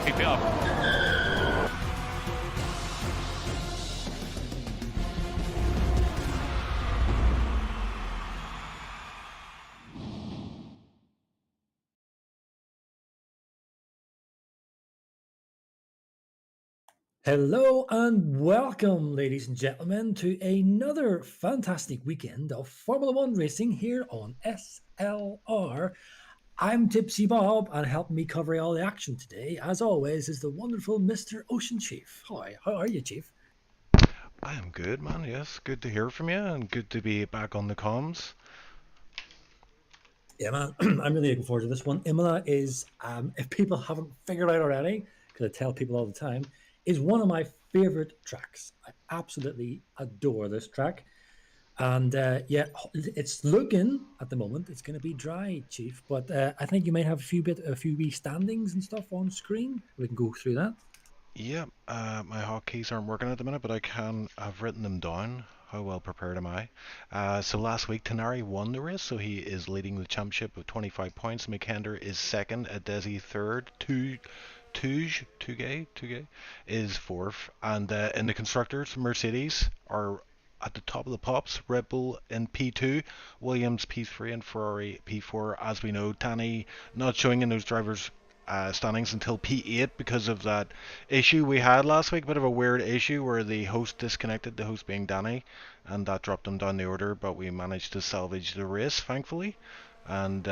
Keep it up. Hello and welcome, ladies and gentlemen, to another fantastic weekend of Formula One racing here on SLR. I'm Tipsy Bob, and helping me cover all the action today, as always, is the wonderful Mr. Ocean Chief. Hi, how are you, Chief? I am good, man. Yes, good to hear from you, and good to be back on the comms. Yeah, man, I'm really looking forward to this one. Imola is, if people haven't figured out already, because I tell people all the time, is one of my favorite tracks. I absolutely adore this track. And yeah, it's looking at the moment it's going to be dry, Chief. But I think you might have a few wee standings and stuff on screen. We can go through that. Yeah, my hotkeys aren't working at the minute, but I've written them down. How well prepared am I? So last week, Tenari won the race, so he is leading the championship with 25 points. Mikender is second, Adesi third, Tugay is fourth, and in the constructors, Mercedes are at the top of the pops. Red Bull in P2, Williams P3, and Ferrari P4. As we know, Danny not showing in those drivers' standings until P8 because of that issue we had last week. Bit of a weird issue where the host disconnected, the host being Danny, and that dropped him down the order, but we managed to salvage the race, thankfully. And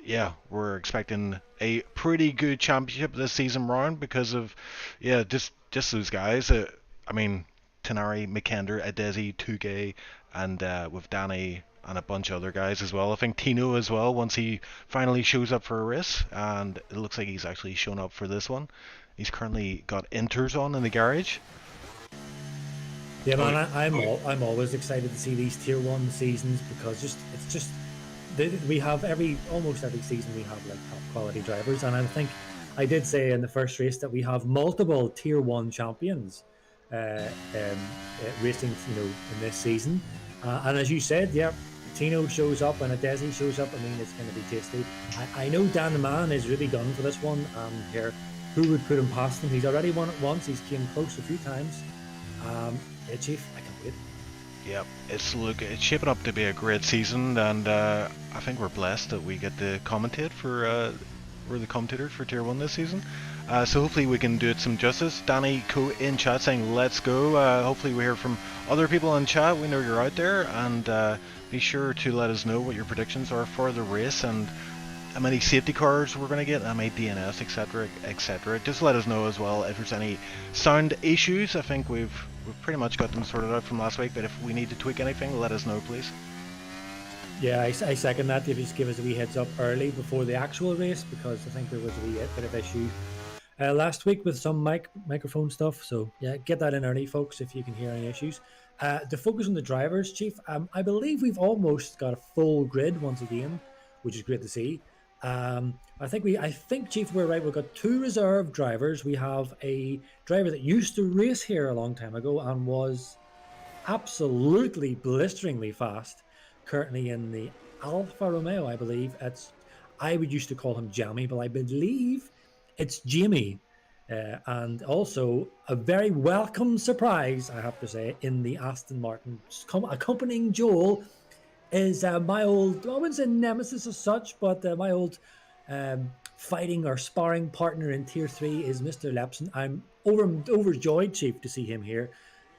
yeah, we're expecting a pretty good championship this season round because of just those guys. I mean, Tenari, McKender, Adesi, Tugay, and with Danny and a bunch of other guys as well. I think Tino as well, once he finally shows up for a race, and it looks like he's actually shown up for this one. He's currently got inters on in the garage. Yeah, man, I'm always excited to see these Tier 1 seasons because we have almost every season we have like top quality drivers, and I think I did say in the first race that we have multiple Tier 1 champions racing, in this season. And as you said, yeah, Tino shows up and Adesi shows up. I mean, it's going to be tasty. I know Dan the Man is really done for this one. Here, who would put him past him? He's already won it once. He's came close a few times. Yeah, Chief, I can't wait. Yep, it's shaping up to be a great season, and I think we're blessed that we get to commentate for we're the commentators for Tier 1 this season. So hopefully we can do it some justice. Danny Co in chat saying let's go. Hopefully we hear from other people in chat. We know you're out there, and be sure to let us know what your predictions are for the race and how many safety cars we're going to get, how many DNS, etc, etc. Just let us know as well if there's any sound issues. I think we've pretty much got them sorted out from last week, but if we need to tweak anything, let us know, please. Yeah, I second that. If you just give us a wee heads up early before the actual race, because I think there was a wee bit of issue last week with some microphone stuff. So yeah, get that in early, folks, if you can hear any issues. To focus on the drivers, Chief, I believe we've almost got a full grid once again, which is great to see. I think Chief, we're right. We've got 2 reserve drivers. We have a driver that used to race here a long time ago and was absolutely blisteringly fast. Currently in the Alfa Romeo, I believe. I would used to call him Jamie, but I believe it's Jamie. And also a very welcome surprise, I have to say, in the Aston Martin. Accompanying Joel is my old, I wouldn't say nemesis as such, but my old fighting or sparring partner in Tier 3 is Mr. Lepson. I'm overjoyed, Chief, to see him here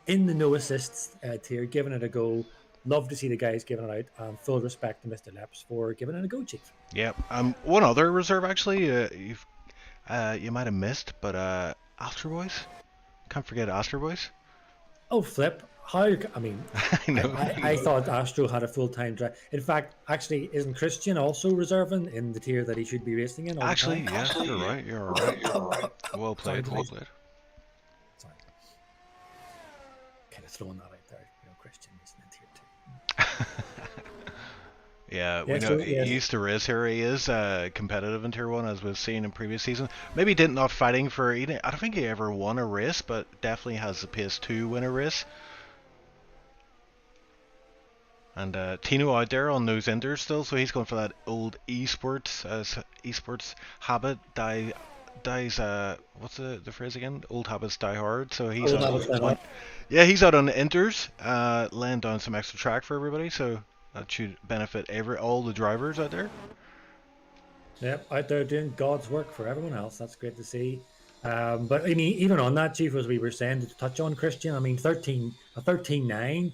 in the no assists tier, giving it a go. Love to see the guys giving it out. Full respect to Mr. Leps for giving it a go, Chief. Yep. One other reserve actually, you might have missed, but Astor Boys. Can't forget Astor Boys. Oh, flip. How? I mean, I know. I thought Astro had a full-time drive. In fact, actually, isn't Christian also reserving in the tier that he should be racing in? Actually, yes, you're right. You're right. Well played. Sorry, well played. Sorry. Kind of throwing that out there. You know, Christian isn't in tier 2. Yeah, we know he used to race here. He is competitive in Tier 1, as we've seen in previous seasons. Maybe not fighting for... I don't think he ever won a race, but definitely has the pace to win a race. And Tino out there on those inters still, so he's going for that old esports habit. Dies what's the phrase again? Old habits die hard. So he's he's out on the inters, laying down some extra track for everybody. So that should benefit all the drivers out there. Yep, out there doing God's work for everyone else. That's great to see. But I mean, even on that, Chief, as we were saying, to touch on Christian, I mean, 13.9.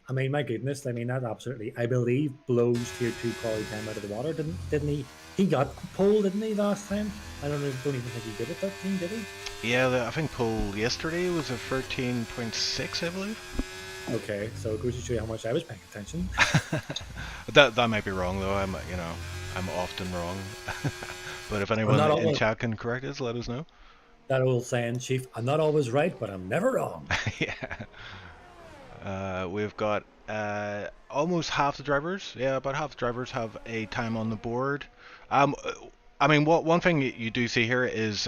I mean, my goodness. I mean, that absolutely, I believe, blows Tier 2 quality time out of the water, didn't he? He got pole, didn't he, last time? I don't even think he did a 13, did he? Yeah, I think pole yesterday was a 13.6, I believe. Okay, so it goes to show you how much I was paying attention. that might be wrong though. I'm often wrong. But if anyone in chat can correct us, let us know. That old saying, Chief, I'm not always right, but I'm never wrong. Yeah. We've got almost half the drivers. Yeah, about half the drivers have a time on the board. I mean, one thing you do see here is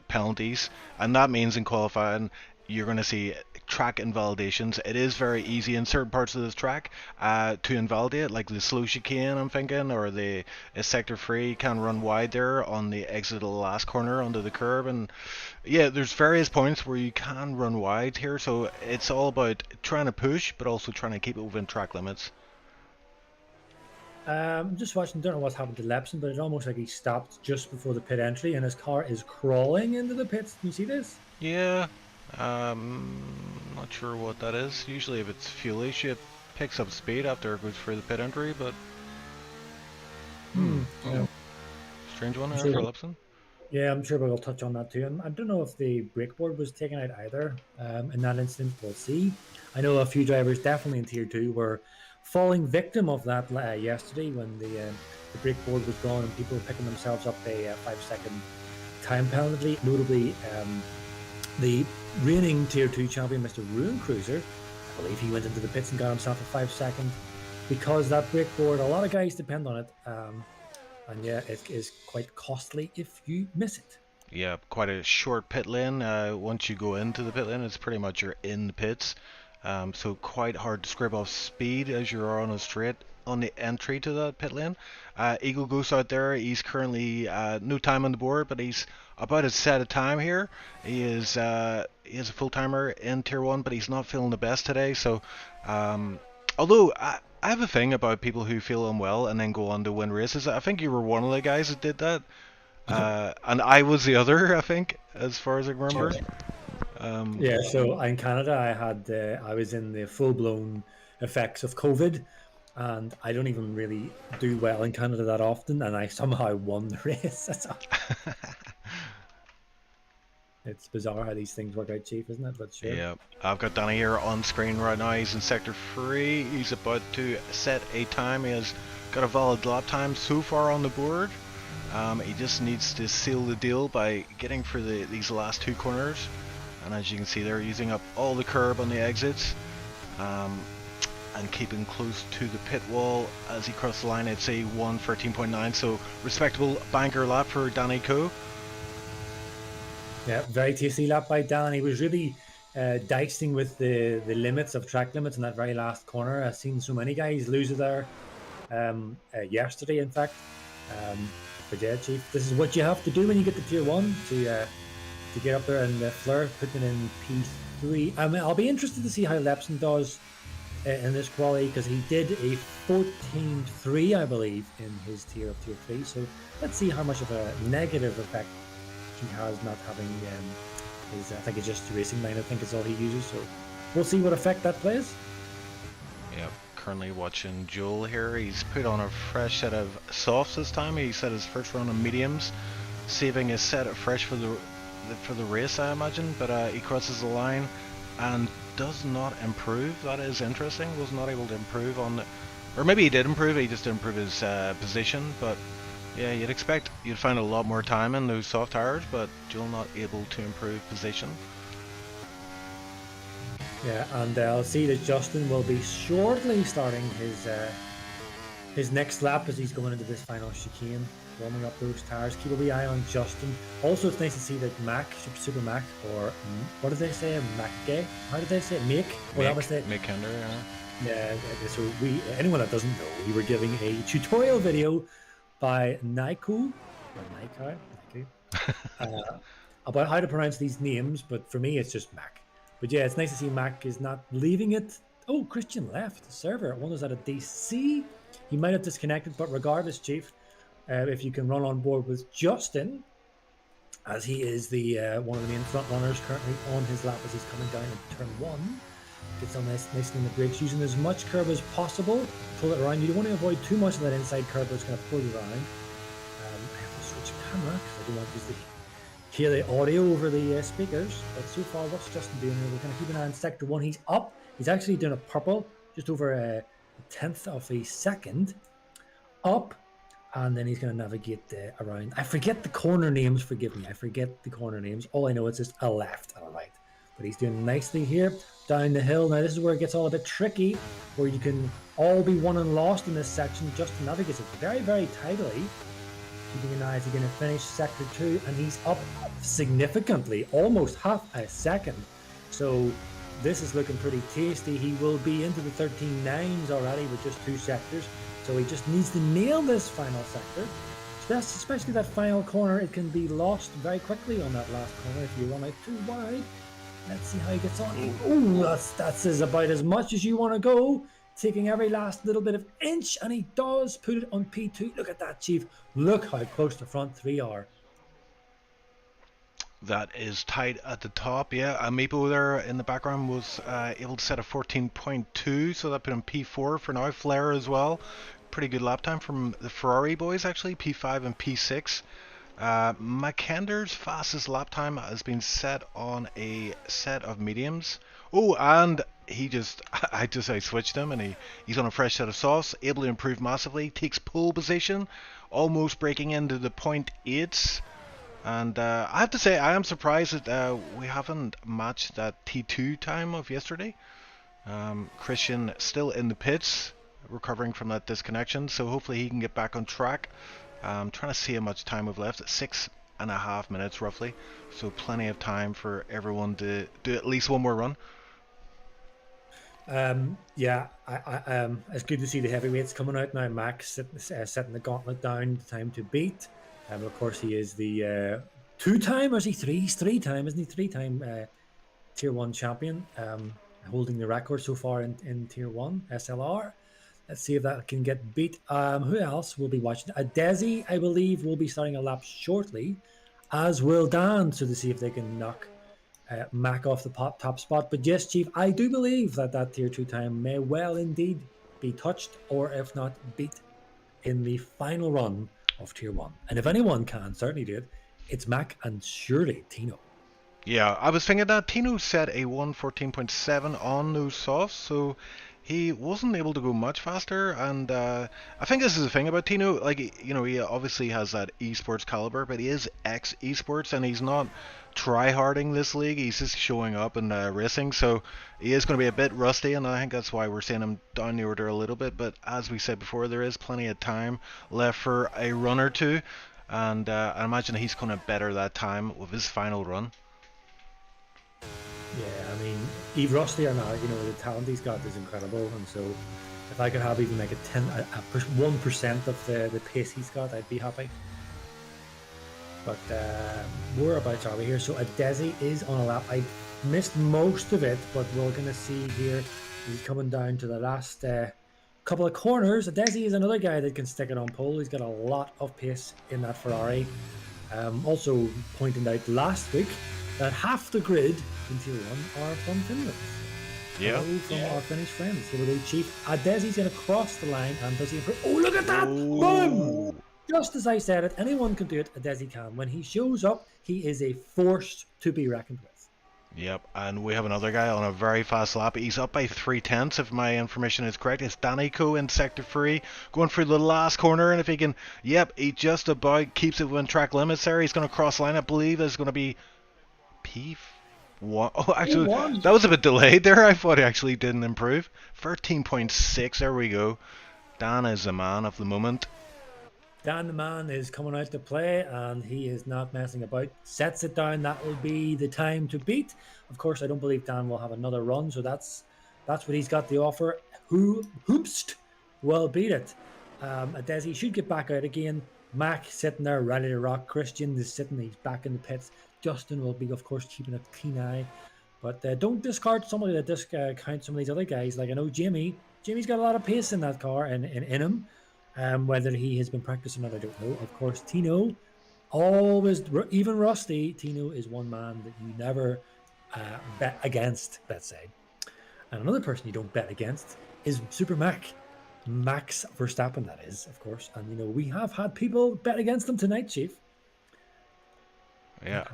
penalties, and that means in qualifying you're going to see track invalidations. It is very easy in certain parts of this track to invalidate, like the slow chicane, I'm thinking, or the sector 3 can run wide there on the exit of the last corner onto the curb, and yeah, there's various points where you can run wide here, so it's all about trying to push, but also trying to keep it within track limits. Just watching, don't know what's happened to Lepson, but it's almost like he stopped just before the pit entry and his car is crawling into the pits. Can you see this? Yeah. Not sure what that is. Usually if it's fuel issue, it picks up speed after it goes through the pit entry, but... Yeah. Strange one here for Lepson. Yeah, I'm sure we'll touch on that too. And I don't know if the brake board was taken out either in that instance. We'll see. I know a few drivers, definitely in Tier 2, were falling victim of that yesterday when the brake board was gone and people were picking themselves up a 5-second time penalty. Notably, the reigning Tier 2 champion, Mr. Ruin Cruiser, I believe he went into the pits and got himself a 5-second because that brake board, a lot of guys depend on it. And yeah, it is quite costly if you miss it. Yeah, quite a short pit lane. Once you go into the pit lane, it's pretty much you're in the pits. so quite hard to scrape off speed as you're on a straight on the entry to that pit lane. Eagle goes out there. He's currently no time on the board, but he's about a set of time here. He is a full timer in Tier 1, but he's not feeling the best today. So, although I have a thing about people who feel unwell and then go on to win races. I think you were one of the guys that did that, and I was the other. I think, as far as I remember. Yeah, so in Canada, I was in the full-blown effects of COVID, and I don't even really do well in Canada that often, and I somehow won the race. It's bizarre how these things work out, Chief, isn't it? But sure. Yeah, I've got Danny here on screen right now. He's in sector 3. He's about to set a time. He has got a valid lap time so far on the board. He just needs to seal the deal by getting through these last 2 corners. And as you can see, they're using up all the curb on the exits, and keeping close to the pit wall as he crosses the line. I'd say 1:13.9, so respectable banker lap for Danny Coe. Yeah, very tasty lap by Dan. He was really dicing with the limits of track limits in that very last corner. I've seen so many guys lose it there yesterday, in fact. But yeah, Chief, this is what you have to do when you get to Tier 1 to get up there and Fleur putting in P3. I mean, I'll be interested to see how Lepson does in this quality, because he did a 14.3, I believe, in his tier of Tier 3. So let's see how much of a negative effect he has not having his, I think it's just racing line, I think is all he uses. So we'll see what effect that plays. Yeah, currently watching Joel here. He's put on a fresh set of softs this time. He set his first run on mediums, saving his set of fresh for the race, I imagine. But he crosses the line and does not improve. That is interesting. Was not able to improve on the, or maybe he did improve. He just didn't improve his position. But yeah, you'd find a lot more time in those soft tires, but Joel not able to improve position. Yeah, and I'll see that Justin will be shortly starting his next lap as he's going into this final chicane, warming up those tires. Keep a wee eye on Justin. Also, it's nice to see that Mac, Super Mac, or what did they say? Mac-gay? How did they say it? Make? Well, that was it. Mick Kinder, yeah. Yeah, so anyone that doesn't know, we were giving a tutorial video by Naiku, about how to pronounce these names, but for me, it's just Mac. But yeah, it's nice to see Mac is not leaving it. Oh, Christian left the server. I wonder, is that a DC? He might have disconnected, but regardless, Chief, if you can run on board with Justin, as he is the one of the main front runners currently on his lap as he's coming down in turn 1. Gets on nicely in the brakes, using as much curb as possible. Pull it around. You don't want to avoid too much of that inside curb that's going to pull you around. I have to switch camera because I don't want to hear the audio over the speakers. But so far, what's Justin doing here? We're going to keep an eye on sector 1. He's up. He's actually doing a purple, just over a 1/10 of a second. Up. And then he's going to navigate around. I forget the corner names. Forgive me. I forget the corner names. All I know is just a left and a right. But he's doing nicely here down the hill. Now this is where it gets all a bit tricky, where you can all be won and lost in this section. Justin navigates it very, very tidily. Keeping an eye as he's going to finish sector 2, and he's up significantly, almost half a second. So this is looking pretty tasty. He will be into the 13.9s already with just 2 sectors. So he just needs to nail this final sector. So that's, especially that final corner, it can be lost very quickly on that last corner if you run out too wide. Let's see how he gets on. Ooh, that's about as much as you want to go. Taking every last little bit of inch, and he does put it on P2. Look at that, Chief. Look how close the front 3 are. That is tight at the top, yeah. Amiibo there in the background was able to set a 14.2, so that put him P4 for now. Flair as well. Pretty good lap time from the Ferrari boys, actually. P5 and P6. McKender's fastest lap time has been set on a set of mediums. Oh, and I switched him, and he's on a fresh set of softs, able to improve massively. Takes pole position, almost breaking into the 0.8s. And I have to say, I am surprised that we haven't matched that T2 time of yesterday. Christian still in the pits, recovering from that disconnection, so hopefully he can get back on track. I'm trying to see how much time we've left. 6.5 minutes roughly, so plenty of time for everyone to do at least one more run. Yeah, it's good to see the heavyweights coming out now. Max setting the gauntlet down, time to beat. Of course, he is the two-time, or is he three? He's three-time, isn't he? Three-time Tier 1 champion, holding the record so far in Tier 1, SLR. Let's see if that can get beat. Who else will be watching? Desi, I believe, will be starting a lap shortly, as will Dan, so to see if they can knock Mac off the top spot. But yes, Chief, I do believe that Tier 2 time may well indeed be touched, or if not beat, in the final run of Tier 1. And if anyone can certainly do it, it's Mac and surely Tino. Yeah, I was thinking that Tino set a 1:14.7 on those softs, so he wasn't able to go much faster. And I think this is the thing about Tino. Like, you know, he obviously has that esports caliber, but he is ex esports, and he's not try-harding this league. He's just showing up and racing, so he is going to be a bit rusty, and I think that's why we're seeing him down the order a little bit. But as we said before, there is plenty of time left for a run or two, and I imagine he's going to better that time with his final run. Yeah, I mean, Eve Rusty or not, you know, the talent he's got is incredible. And so if I could have even like 1% of the pace he's got, I'd be happy. But whereabouts are we here? So Desi is on a lap. I missed most of it, but we're going to see here he's coming down to the last couple of corners. Desi is another guy that can stick it on pole. He's got a lot of pace in that Ferrari. Also pointed out last week that half the grid in Tier 1 are from Finland. Yeah. From our Finnish friends. Here we go, Chief. Desi's going to cross the line, and does he? Oh, look at that! Boom! Just as I said it, anyone can do it. Desi can. When he shows up, he is a force to be reckoned with. Yep, and we have another guy on a very fast lap. He's up by 3/10, if my information is correct. It's Danico in Sector 3, going through the last corner, and if he can, yep, he just about keeps it within track limits there. He's going to cross line, I believe. It's going to be P1. Oh, actually, that was a bit delayed there. I thought he actually didn't improve. 13.6, there we go. Dan is the man of the moment. Dan the man is coming out to play, and he is not messing about. Sets it down. That will be the time to beat. Of course, I don't believe Dan will have another run, so that's what he's got to offer. Hoopst will beat it. Desi should get back out again. Mac sitting there ready to rock. Christian is sitting. He's back in the pits. Justin will be, of course, keeping a clean eye. But don't discard somebody that discount some of these other guys. Like I know Jimmy's got a lot of pace in that car and in him. Whether he has been practicing it, I don't know. Of course, Tino, always, even Rusty, Tino is one man that you never bet against, let's say. And another person you don't bet against is Super Mac. Max Verstappen, that is, of course. And, you know, we have had people bet against him tonight, Chief. Yeah.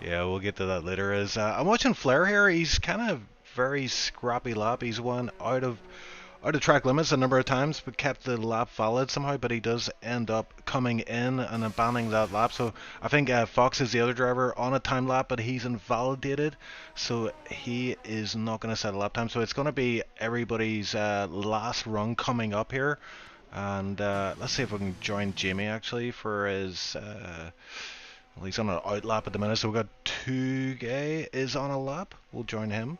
Yeah, we'll get to that later. I'm watching Flair here. He's kind of very scrappy lap. He's won out of track limits a number of times, but kept the lap valid somehow. But he does end up coming in and abandoning that lap. So I think Fox is the other driver on a time lap, but he's invalidated, so he is not going to set a lap time. So it's going to be everybody's last run coming up here. And let's see if we can join Jamie actually for his. Well, he's on an out lap at the minute, so we've got Tugay is on a lap. We'll join him.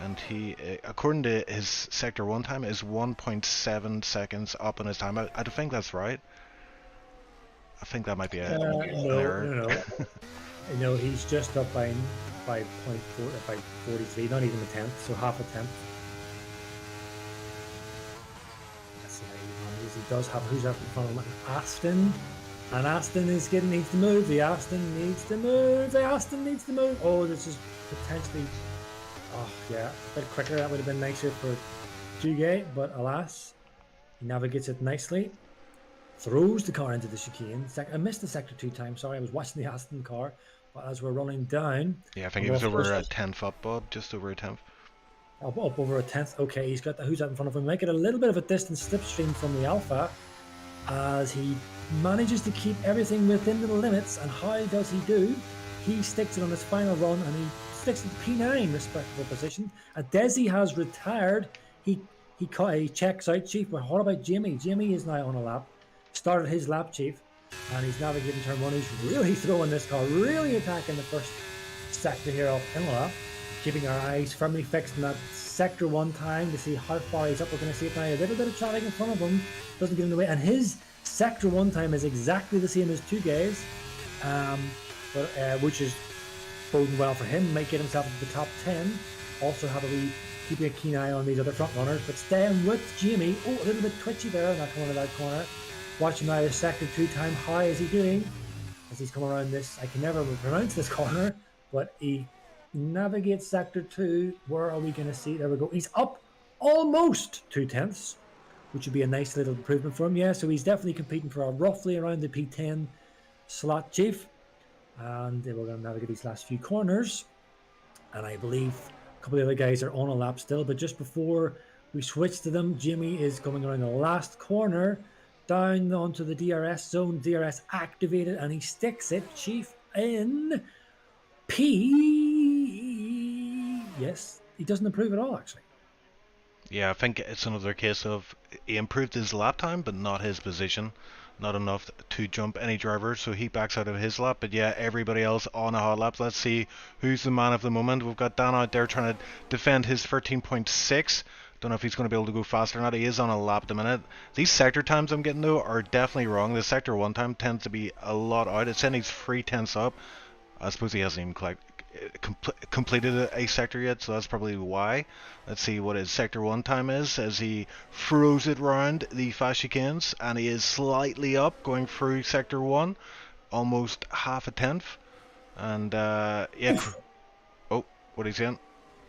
And he, according to his Sector 1 time, is 1.7 seconds up on his time. I don't think that's right. I think that might be an error. No. No, he's just up by 43, not even a tenth, so half a tenth. Let's see how he manages. He does have, who's up in front of him? Aston. And Aston needs to move. The Aston needs to move. Oh, this is potentially... Oh, yeah, a bit quicker. That would have been nicer for Jugay, but alas, he navigates it nicely. Throws the car into the chicane. I missed the Sector 2 time. Sorry, I was watching the Aston car. But as we're running down... Yeah, I think he was over a 10th up, Bob. Just over a 10th. Up over a 10th. Okay, he's got the who's out in front of him. Make it a little bit of a distance slipstream from the Alpha as he manages to keep everything within the limits. And how does he do? He sticks it on his final run and he sticks at P9 respectable position. Desi has retired. He checks out, Chief. But what about Jimmy? Jimmy is now on a lap. Started his lap, Chief, and he's navigating turn 1. He's really throwing this car, really attacking the first sector here off Imola. keeping our eyes firmly fixed on that sector 1 time to see how far he's up. We're going to see it now. A little bit of traffic in front of him, doesn't get in the way, and his sector 1 time is exactly the same as 2 guys, which is boding well for him. Might get himself into the top 10. Also have keeping a keen eye on these other front runners, but staying with Jamie. Oh, a little bit twitchy there in that corner. Watching now the sector 2 time. How is he doing as he's come around this? I can never pronounce this corner, but he navigates sector 2. Where are we going to see? There we go. He's up almost 2/10, which would be a nice little improvement for him. Yeah, so he's definitely competing for roughly around the P10 slot, Chief. And we're going to navigate these last few corners. And I believe a couple of the other guys are on a lap still. But just before we switch to them, Jimmy is coming around the last corner, down onto the DRS zone. DRS activated, and he sticks it, Chief, in P. Yes, he doesn't improve at all, actually. Yeah, I think it's another case of he improved his lap time, but not his position. Not enough to jump any driver, so he backs out of his lap. But yeah, everybody else on a hot lap. Let's see who's the man of the moment. We've got Dan out there trying to defend his 13.6. Don't know if he's going to be able to go faster or not. He is on a lap at the minute. These sector times I'm getting though are definitely wrong. The sector 1 time tends to be a lot out. It's saying he's 3/10 up. I suppose he hasn't even completed a sector yet, so that's probably why. Let's see what his sector 1 time is as he throws it round the fast chicanes, and he is slightly up going through sector 1, almost half a tenth. And yeah. Oh, what are you saying?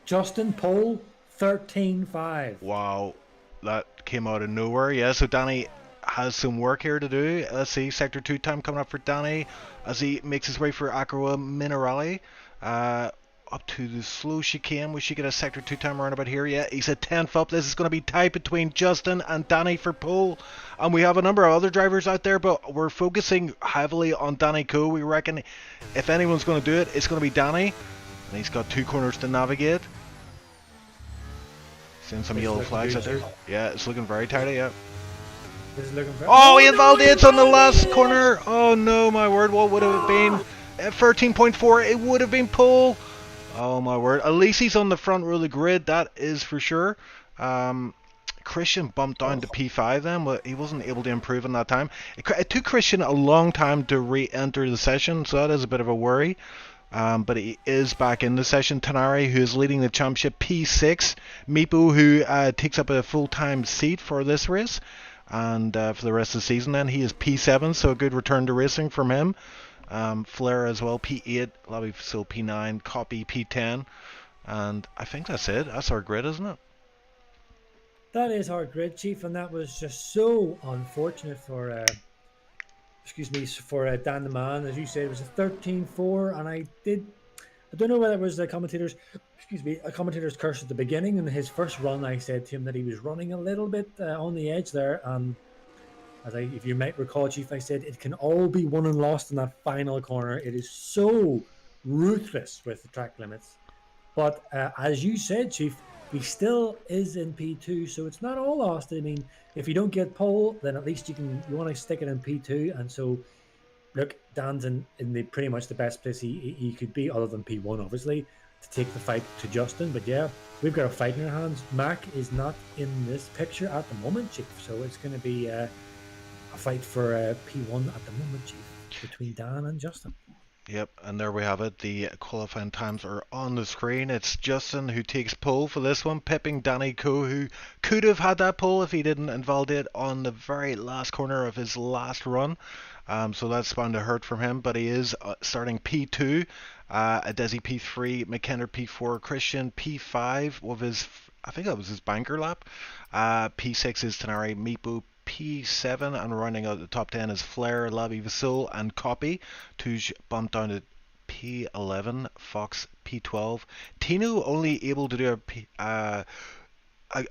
Justin Pole 13.5. Wow, that came out of nowhere. Yeah, so Danny has some work here to do. Let's see, sector 2 time coming up for Danny as he makes his way for Aqua Minerale. Up to the slow chicane. We should get a sector 2 time around about here. Yeah, he's a 10th up. This is going to be tight between Justin and Danny for pole. And we have a number of other drivers out there, but we're focusing heavily on Danny Coe. We reckon if anyone's going to do it, it's going to be Danny. And he's got 2 corners to navigate. Seeing some yellow flags out there. Yeah, it's looking very tidy, yeah. Oh, he invalidates on the last corner. Oh no, my word, what would it have been? At 13.4, it would have been pole. Oh my word, at least he's on the front row of the grid, that is for sure. Christian bumped down to P5 then, but he wasn't able to improve in that time. It took Christian a long time to re-enter the session, so that is a bit of a worry. But he is back in the session. Tanari, who is leading the championship, P6. Mipo, who takes up a full-time seat for this race. And for the rest of the season then, he is P7, so a good return to racing from him. Flair as well, P8. Lobby still P9. Copy, P10. And I think that's it. That's our grid, isn't it? That is our grid, Chief, and that was just so unfortunate for Dan the Man. As you said, it was a 13.4, and I don't know whether it was a commentator's curse at the beginning. In his first run, I said to him that he was running a little bit on the edge there, and if you might recall, Chief, I said it can all be won and lost in that final corner. It is so ruthless with the track limits. But as you said, Chief, he still is in P2, so it's not all lost. I mean, if you don't get pole, then at least you want to stick it in P2. And so, look, Dan's in pretty much the best place he could be, other than P1, obviously, to take the fight to Justin. But yeah, we've got a fight in our hands. Mac is not in this picture at the moment, Chief, so it's going to be a fight for P1 at the moment, Chief, between Dan and Justin. Yep, and there we have it. The qualifying times are on the screen. It's Justin who takes pole for this one, pipping Danny Coe, who could have had that pole if he didn't invalidate on the very last corner of his last run. So that's bound to hurt from him, but he is starting P2, Desi P3, McKenna P4, Christian P5 with his, I think that was his banker lap. P6 is Tanari, Mipo P7, and rounding out the top 10 is Flair, Labi Vasil, and Copy. Touj bumped down to P11, Fox P12. Tino only able to do a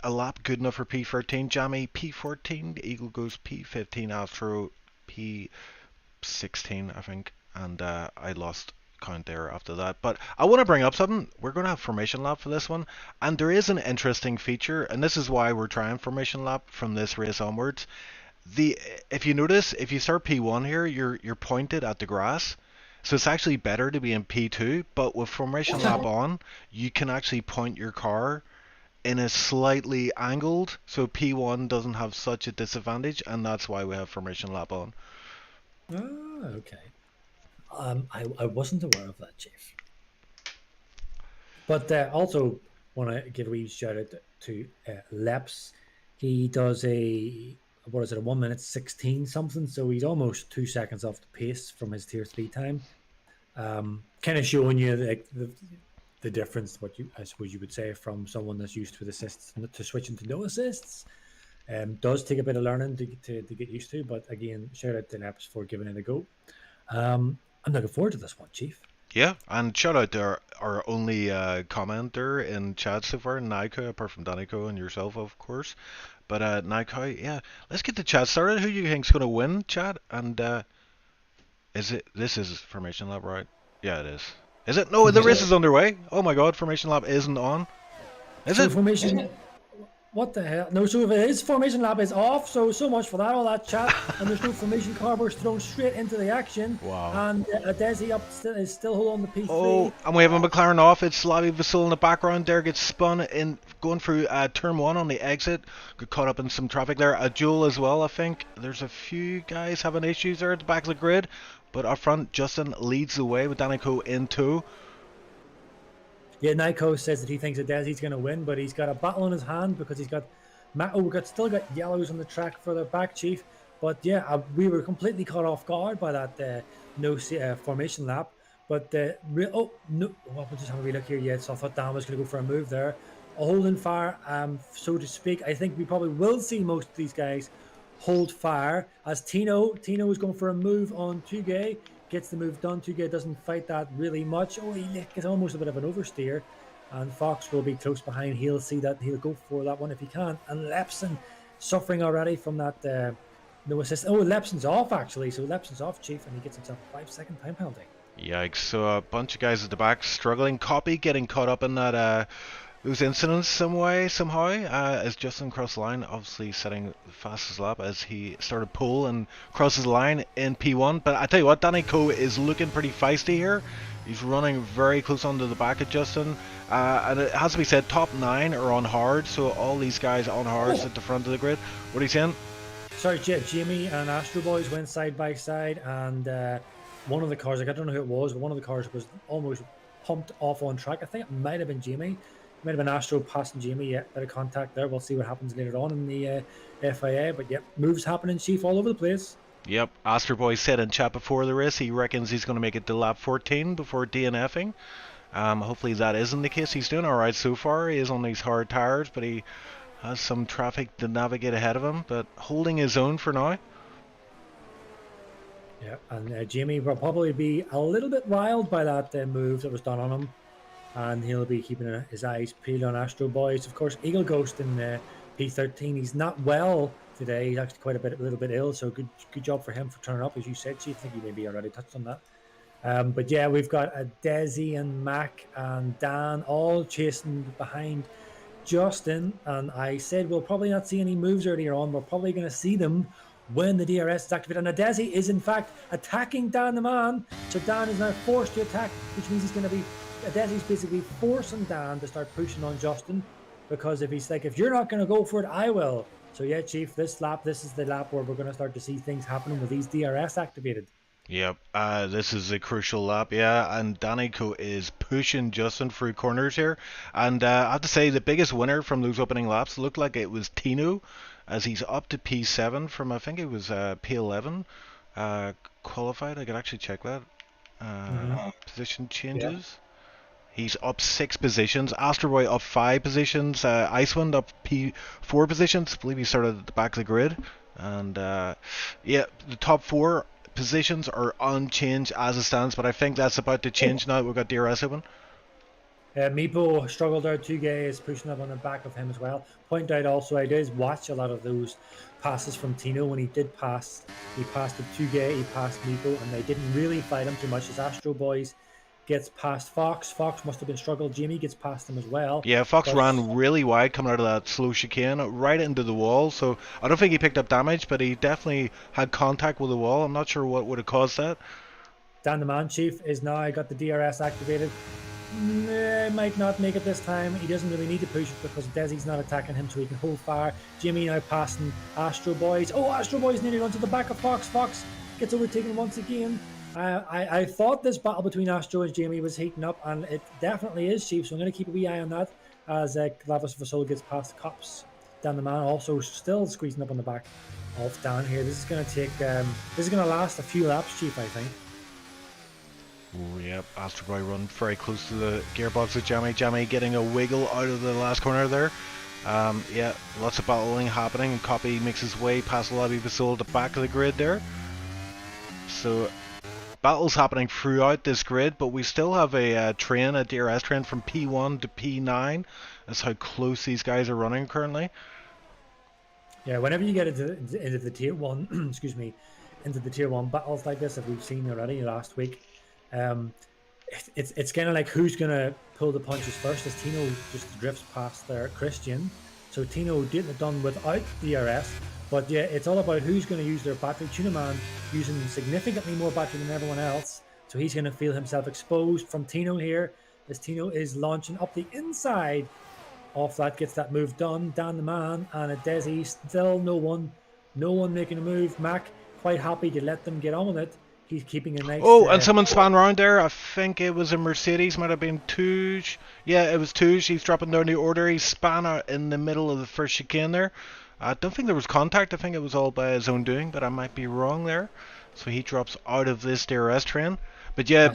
lap good enough for P13. Jammy P14, Eagle goes P15, Astro P16, I think, and I lost count there after that. But I want to bring up something. We're going to have formation lap for this one, and there is an interesting feature, and this is why we're trying formation lap from this race onwards. If you notice, if you start P1 here, you're pointed at the grass. So it's actually better to be in P2, but with formation lap on, you can actually point your car in a slightly angled, so P1 doesn't have such a disadvantage, and that's why we have formation lap on. Oh, okay. I wasn't aware of that, Chief. But also want to give a wee shout out to Leps. He does a, what is it, a 1 minute 16 something, so he's almost 2 seconds off the pace from his tier 3 time. Kind of showing you the difference, what you, I suppose you would say, from someone that's used to assists to switching to no assists. Does take a bit of learning to get used to, but again, shout out to Leps for giving it a go. I'm looking forward to this one, Chief. Yeah, and shout out to our only commenter in chat so far, Naiko, apart from Daniko and yourself, of course. But Naiko, yeah, let's get the chat started. Who do you think's going to win, chat? And this is Formation Lab, right? Yeah, it is. Is it? No, the race is underway. Oh my god, Formation Lab isn't on. Is So it? Formation, what the hell? No, so if it is, Formation Lab is off, so much for that, all that chat, and there's no Formation car, we're thrown straight into the action. Wow. And Desi up is still holding the P3. Oh, and we have a McLaren off. It's Slavi Vasil in the background there. Gets spun in going through turn 1 on the exit. Got caught up in some traffic there. A Joel as well, I think. There's a few guys having issues there at the back of the grid. But up front, Justin leads the way with Danico in tow. Yeah, Nyko says that he thinks that Desi's going to win, but he's got a battle on his hand because he's got still got yellows on the track for the back, Chief. But yeah, we were completely caught off guard by that no formation lap. But oh no, we'll just have a wee look here. Yeah, so I thought Dan was going to go for a move there, a holding fire, so to speak. I think we probably will see most of these guys hold fire as Tino is going for a move on Tugay. Gets the move done. Tugay doesn't fight that really much. Oh, he gets almost a bit of an oversteer. And Fox will be close behind. He'll see that. He'll go for that one if he can. And Lepson suffering already from that no assist. Oh, Lepson's off actually. So Lepson's off, Chief, and he gets himself a 5-second time penalty. Yikes. So a bunch of guys at the back struggling. Copy getting caught up in that those incidents somehow, as Justin crossed the line, obviously setting the fastest lap as he started pole and crosses the line in P1. But I tell you what, Danny Coe is looking pretty feisty here. He's running very close onto the back of Justin. And it has to be said, top 9 are on hard, so all these guys on hards at the front of the grid. What are you saying? Sorry, Jamie and Astro Boys went side by side, and one of the cars, I don't know who it was, but one of the cars was almost pumped off on track. I think it might have been Jamie. It might have been Astro passing Jamie. Yeah, bit of contact there. We'll see what happens later on in the FIA. But yeah, moves happening, Chief, all over the place. Yep, Astro Boy said in chat before the race he reckons he's going to make it to lap 14 before DNFing. Hopefully that isn't the case. He's doing alright so far. He is on these hard tires, but he has some traffic to navigate ahead of him, but holding his own for now. Yeah, and Jamie will probably be a little bit riled by that move that was done on him, and he'll be keeping his eyes peeled on Astro Boys. Of course, Eagle Ghost in P13. He's not well today. He's actually a little bit ill, so good job for him for turning up, as you said, Chief. I think you maybe already touched on that. But yeah, we've got Desi and Mac and Dan all chasing behind Justin, and I said we'll probably not see any moves earlier on. We're probably going to see them when the DRS is activated. And Desi is in fact attacking Dan the man, so Dan is now forced to attack, which means he's going to be Desi's basically forcing Dan to start pushing on Justin, because if he's like, if you're not going to go for it, I will. So yeah, Chief, this is the lap where we're going to start to see things happening with these DRS activated. Yep, this is a crucial lap, yeah, and Danico is pushing Justin through corners here, and I have to say the biggest winner from those opening laps looked like it was Tino, as he's up to P7 from, I think it was P11 qualified. I could actually check that. Position changes. Yeah. He's up 6 positions. Astroboy up 5 positions. Icewind up P4 positions. I believe he started at the back of the grid. And yeah, the top 4 positions are unchanged as it stands, but I think that's about to change now. We've got DRS open. Meepo struggled out. Tugay is pushing up on the back of him as well. Point out also, I did watch a lot of those passes from Tino. When he did pass, he passed to Tugay, he passed Meepo, and they didn't really fight him too much. As Astro Boys gets past Fox. Fox must have been struggled. Jamie gets past him as well. Yeah, Fox ran really wide coming out of that slow chicane, right into the wall. So I don't think he picked up damage, but he definitely had contact with the wall. I'm not sure what would have caused that. Dan the Man Chief is now got the DRS activated. Might not make it this time. He doesn't really need to push it because Desi's not attacking him, so he can hold fire. Jimmy now passing Astro Boys. Oh, Astro Boys nearly runs to the back of Fox. Fox gets overtaken once again. I thought this battle between Astro and Jamie was heating up, and it definitely is, Chief. So I'm going to keep a wee eye on that as Clavis Vasol gets past the cops. Dan the Man also still squeezing up on the back of Dan here. This is going to take. This is going to last a few laps, Chief. I think. Oh, yep, Astro Boy run very close to the gearbox of Jammy. Jammy getting a wiggle out of the last corner there. Yeah, lots of battling happening, and Copy makes his way past Lobby Vasol at the back of the grid there. So, battles happening throughout this grid, but we still have a train, a DRS train from P1 to P9. That's how close these guys are running currently. Yeah, whenever you get into the tier 1, excuse me, into the tier 1 battles like this that we've seen already last week, it's kind of like who's going to pull the punches first, as Tino just drifts past there, Christian. So Tino didn't have done without DRS, but yeah, it's all about who's going to use their battery. Tuna Man using significantly more battery than everyone else, so he's going to feel himself exposed from Tino here, as Tino is launching up the inside of that, gets that move done. Dan the Man and a Desi, still no one making a move. Mac quite happy to let them get on with it. He's keeping a nice... Oh, and someone spun around there. I think it was a Mercedes, might have been Touge. Yeah, it was Touge. He's dropping down the order. He span out in the middle of the first chicane there. I don't think there was contact. I think it was all by his own doing, but I might be wrong there. So he drops out of this DRS train. But yeah,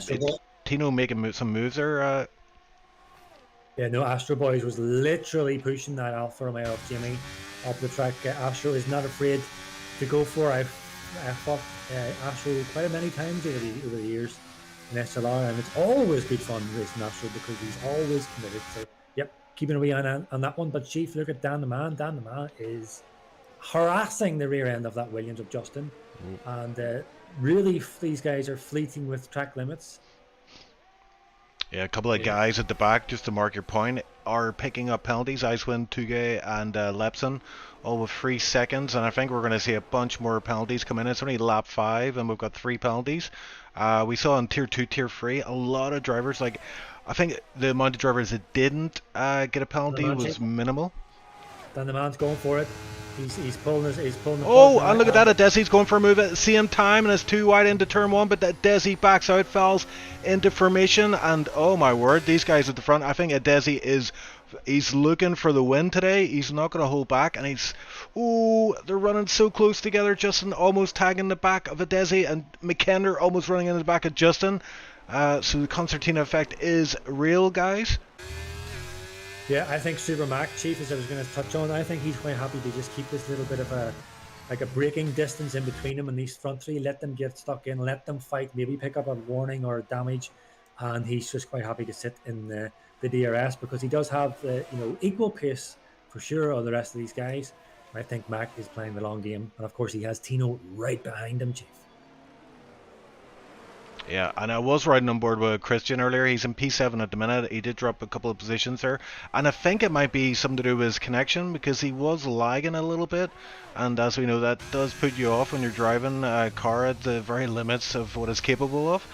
Tino making some moves there. Yeah, no, Astro Boys was literally pushing that Alfa Romeo of Jimmy up the track. Astro is not afraid to go for. I fought Astro quite many times over the years in SLR, and it's always good fun racing Astro because he's always committed. So, yep, keeping a wee eye on that one. But Chief, look at Dan the Man. Dan the Man is harassing the rear end of that Williams of Justin, and really these guys are fleeting with track limits. Yeah, a couple of guys at the back, just to mark your point, are picking up penalties. Icewind, Tuge, and Lepson, all with 3 seconds, and I think we're going to see a bunch more penalties come in. It's only lap 5, and we've got 3 penalties. We saw in Tier 2, Tier 3, a lot of drivers, like, I think the amount of drivers that didn't get a penalty was minimal. Dan the Man's going for it. He's pulling the oh, and look at that, Desi's going for a move at the same time, and it's too wide into turn 1, but that Desi backs out, falls into formation, and oh my word, these guys at the front, I think Desi he's looking for the win today. He's not going to hold back, and they're running so close together. Justin almost tagging the back of Desi, and McKenna almost running in the back of Justin. So the concertina effect is real, guys. Yeah, I think Super Mac, Chief, as I was going to touch on, I think he's quite happy to just keep this little bit of a braking distance in between them and these front three, let them get stuck in, let them fight, maybe pick up a warning or damage, and he's just quite happy to sit in the DRS because he does have equal pace for sure of the rest of these guys. I think Mac is playing the long game, and of course he has Tino right behind him, Chief. Yeah, and I was riding on board with Christian earlier. He's in P7 at the minute. He did drop a couple of positions there. And I think it might be something to do with his connection because he was lagging a little bit. And as we know, that does put you off when you're driving a car at the very limits of what it's capable of.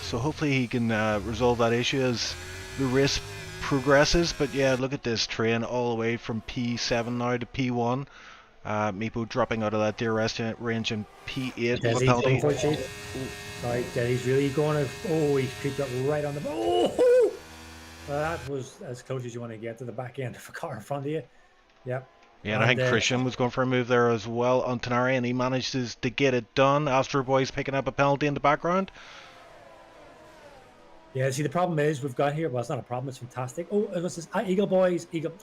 So hopefully he can resolve that issue as the race progresses. But yeah, look at this train all the way from P7 now to P1. Meepo dropping out of that DRS range in P8 with a penalty. Right, he's really going to... Oh, he creeped up right on the... Oh! Well, that was as close as you want to get to the back end of a car in front of you. Yep. Yeah, and I think Christian was going for a move there as well on Tenari, and he manages to get it done. Astro Boy's picking up a penalty in the background. Yeah, see, the problem is we've got here... Well, it's not a problem. It's fantastic. Oh, it was this... Eagle Boys. Eagle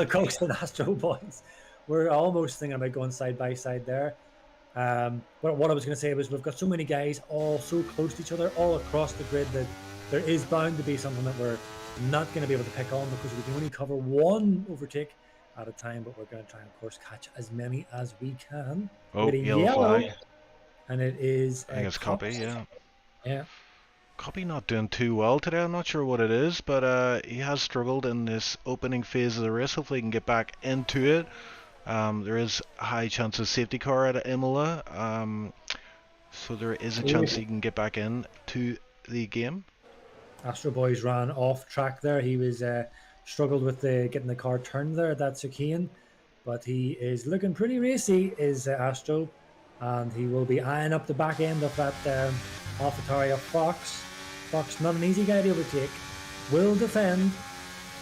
Ghost and Astro Boys. We're almost thinking about going side by side there. But what I was going to say was we've got so many guys all so close to each other all across the grid that there is bound to be something that we're not going to be able to pick on because we can only cover one overtake at a time, but we're going to try and of course catch as many as we can. Oh, yellow flag. And it is I think it's Copy, yeah. Yeah. Copy not doing too well today. I'm not sure what it is, but he has struggled in this opening phase of the race. Hopefully he can get back into it. There is a high chance of safety car at Imola, So there is a chance he can get back in to the game. Astro Boys ran off track there. He was struggled with getting the car turned there. That's Chicane, but he is looking pretty racy. Is Astro, and he will be eyeing up the back end of that AlphaTauri of Fox. Fox, not an easy guy to overtake. Will defend,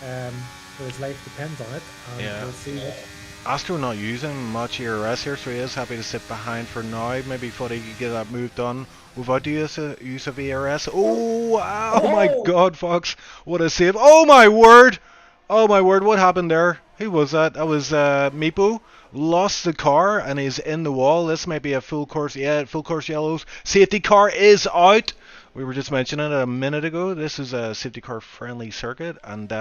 but his life depends on it. And Yeah. we'll see what. Astro not using much ERS here, so he is happy to sit behind for now. Maybe thought he could get that move done without the use of ERS. Oh, wow, oh my God, Fox. What a save. Oh my word. Oh my word, what happened there? Who was that? That was Meepo. Lost the car and is in the wall. This might be a full course. Yeah, full course yellows. Safety car is out. We were just mentioning it a minute ago. This is a safety car friendly circuit, and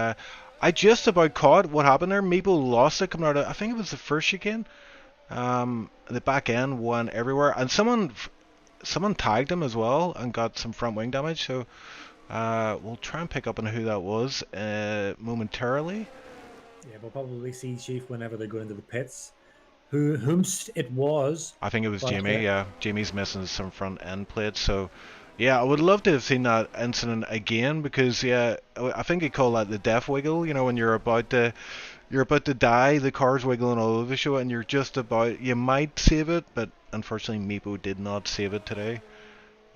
I just about caught what happened there. Meepo lost it coming out of, I think it was the first chicane. The back end went everywhere, and someone tagged him as well and got some front wing damage. So we'll try and pick up on who that was momentarily. Yeah, we'll probably see Chief whenever they go into the pits. Whom it was. I think it was but, Jamie. Yeah, Jamie's missing some front end plates. So yeah, I would love to have seen that incident again, because yeah, I think they call that the death wiggle. You know, when you're about to die, the car's wiggling all over the show, and you're just about, you might save it, but unfortunately Meepo did not save it today,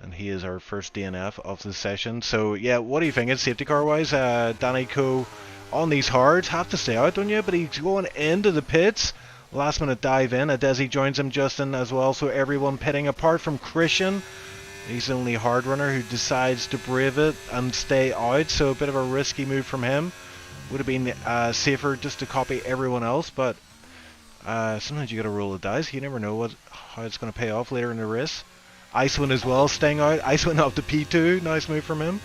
and he is our first DNF of the session. So yeah, what do you think? Safety car wise, Danny Coe on these hards have to stay out, don't you? But he's going into the pits. Last minute dive in. Adesi joins him just in as well, so everyone pitting apart from Christian. He's the only hard runner who decides to brave it and stay out, so a bit of a risky move from him. Would have been safer just to copy everyone else, but sometimes you gotta roll the dice. You never know how it's going to pay off later in the race. Icewind as well, staying out. Icewind up to P2. Nice move from him.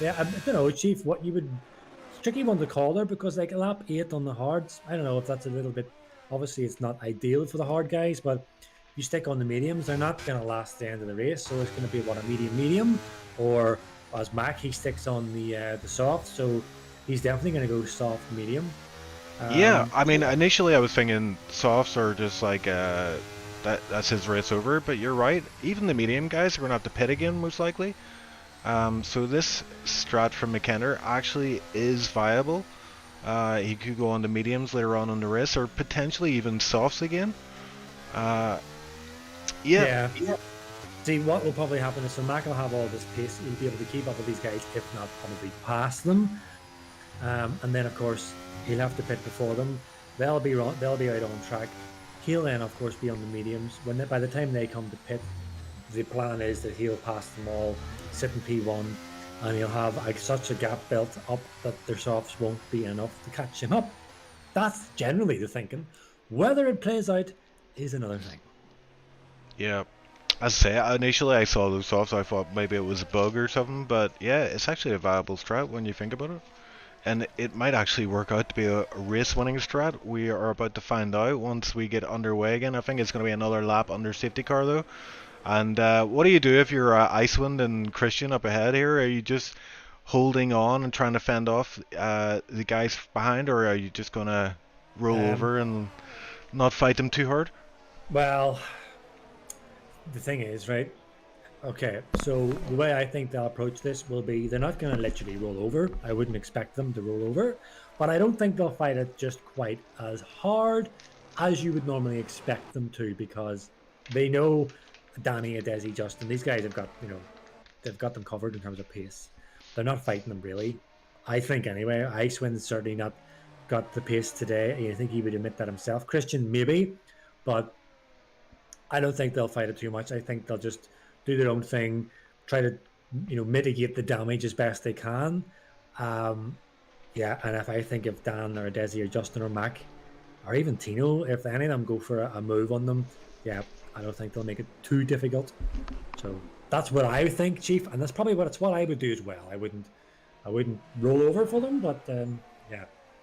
Yeah, I don't know, Chief, what you would... It's a tricky one to call there, because like lap 8 on the hards, I don't know if that's a little bit... Obviously, it's not ideal for the hard guys, but if you stick on the mediums, they're not going to last the end of the race, so it's going to be, what, a medium, or as Mac, he sticks on the soft, so he's definitely going to go soft medium. Yeah, I mean, initially I was thinking softs are just like that's his race over, but you're right. Even the medium guys are going to have to pit again, most likely. So this strat from McKenna actually is viable. He could go on to mediums later on in the race, or potentially even softs again. Yeah. See, what will probably happen is, so Mac will have all this pace. He'll be able to keep up with these guys, if not probably pass them. And then, of course, he'll have to pit before them. They'll be out on track. He'll then, of course, be on the mediums. By the time they come to pit, the plan is that he'll pass them all, sit in P1, and he'll have such a gap built up that their softs won't be enough to catch him up. That's generally the thinking. Whether it plays out is another thing. Yeah. As I say, initially I saw those softs, I thought maybe it was a bug or something, but yeah, it's actually a viable strat when you think about it. And it might actually work out to be a race-winning strat. We are about to find out once we get underway again. I think it's going to be another lap under safety car though. And what do you do if you're Icewind and Christian up ahead here? Are you just holding on and trying to fend off the guys behind, or are you just going to roll over and not fight them too hard? Well, the thing is, right? Okay, so the way I think they'll approach this will be, they're not going to literally roll over. I wouldn't expect them to roll over, but I don't think they'll fight it just quite as hard as you would normally expect them to, because they know Danny, Adesi, Justin, these guys have got, they've got them covered in terms of pace. They're not fighting them really, I think, anyway. Icewind's certainly not got the pace today. I think he would admit that himself. Christian maybe, but I don't think they'll fight it too much. I think they'll just do their own thing, try to mitigate the damage as best they can. And if Dan or Desi or Justin or Mac or even Tino, if any of them go for a move on them, yeah, I don't think they'll make it too difficult. So that's what I think, Chief, and that's probably what I would do as well. I wouldn't roll over for them, but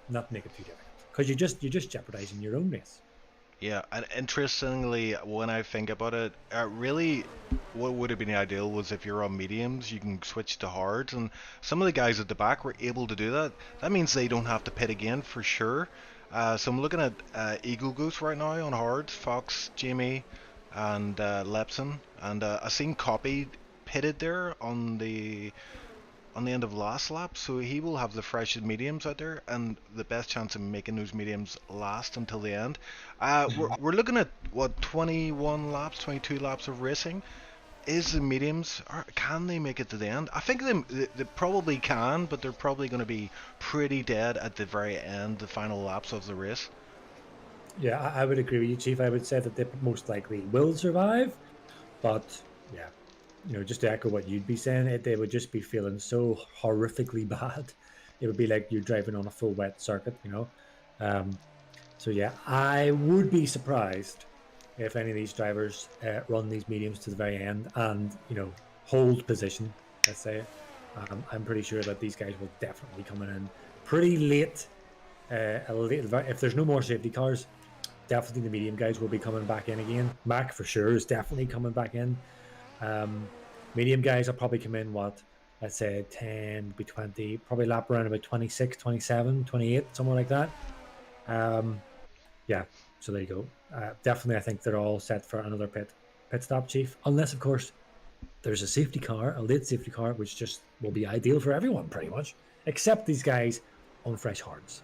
not make it too difficult, because you're just jeopardizing your own race. Yeah, and interestingly, when I think about it, really, what would have been ideal was if you're on mediums, you can switch to hards, and some of the guys at the back were able to do that. That means they don't have to pit again for sure. So I'm looking at Eagle Goose right now on hards, Fox, Jamie, and Lepson, and I seen Copy pitted there on the end of last lap, so he will have the freshest mediums out there and the best chance of making those mediums last until the end. We're looking at what, 21 laps, 22 laps of racing. Is the mediums, can they make it to the end? I think they probably can, but they're probably going to be pretty dead at the very end, the final laps of the race. Yeah, I would agree with you, Chief. I would say that they most likely will survive, but yeah, just to echo what you'd be saying, they would just be feeling so horrifically bad. It would be like you're driving on a full wet circuit, So yeah, I would be surprised if any of these drivers run these mediums to the very end and hold position. Let's say, I'm pretty sure that these guys will definitely be coming in pretty late. If there's no more safety cars, definitely the medium guys will be coming back in again. Mac for sure is definitely coming back in. Medium guys will probably come in, let's say 10, be 20, probably lap around about 26, 27, 28, somewhere like that. Yeah, so there you go. Definitely, I think they're all set for another pit stop, Chief. Unless, of course, there's a safety car, a late safety car, which just will be ideal for everyone, pretty much, except these guys on fresh hards.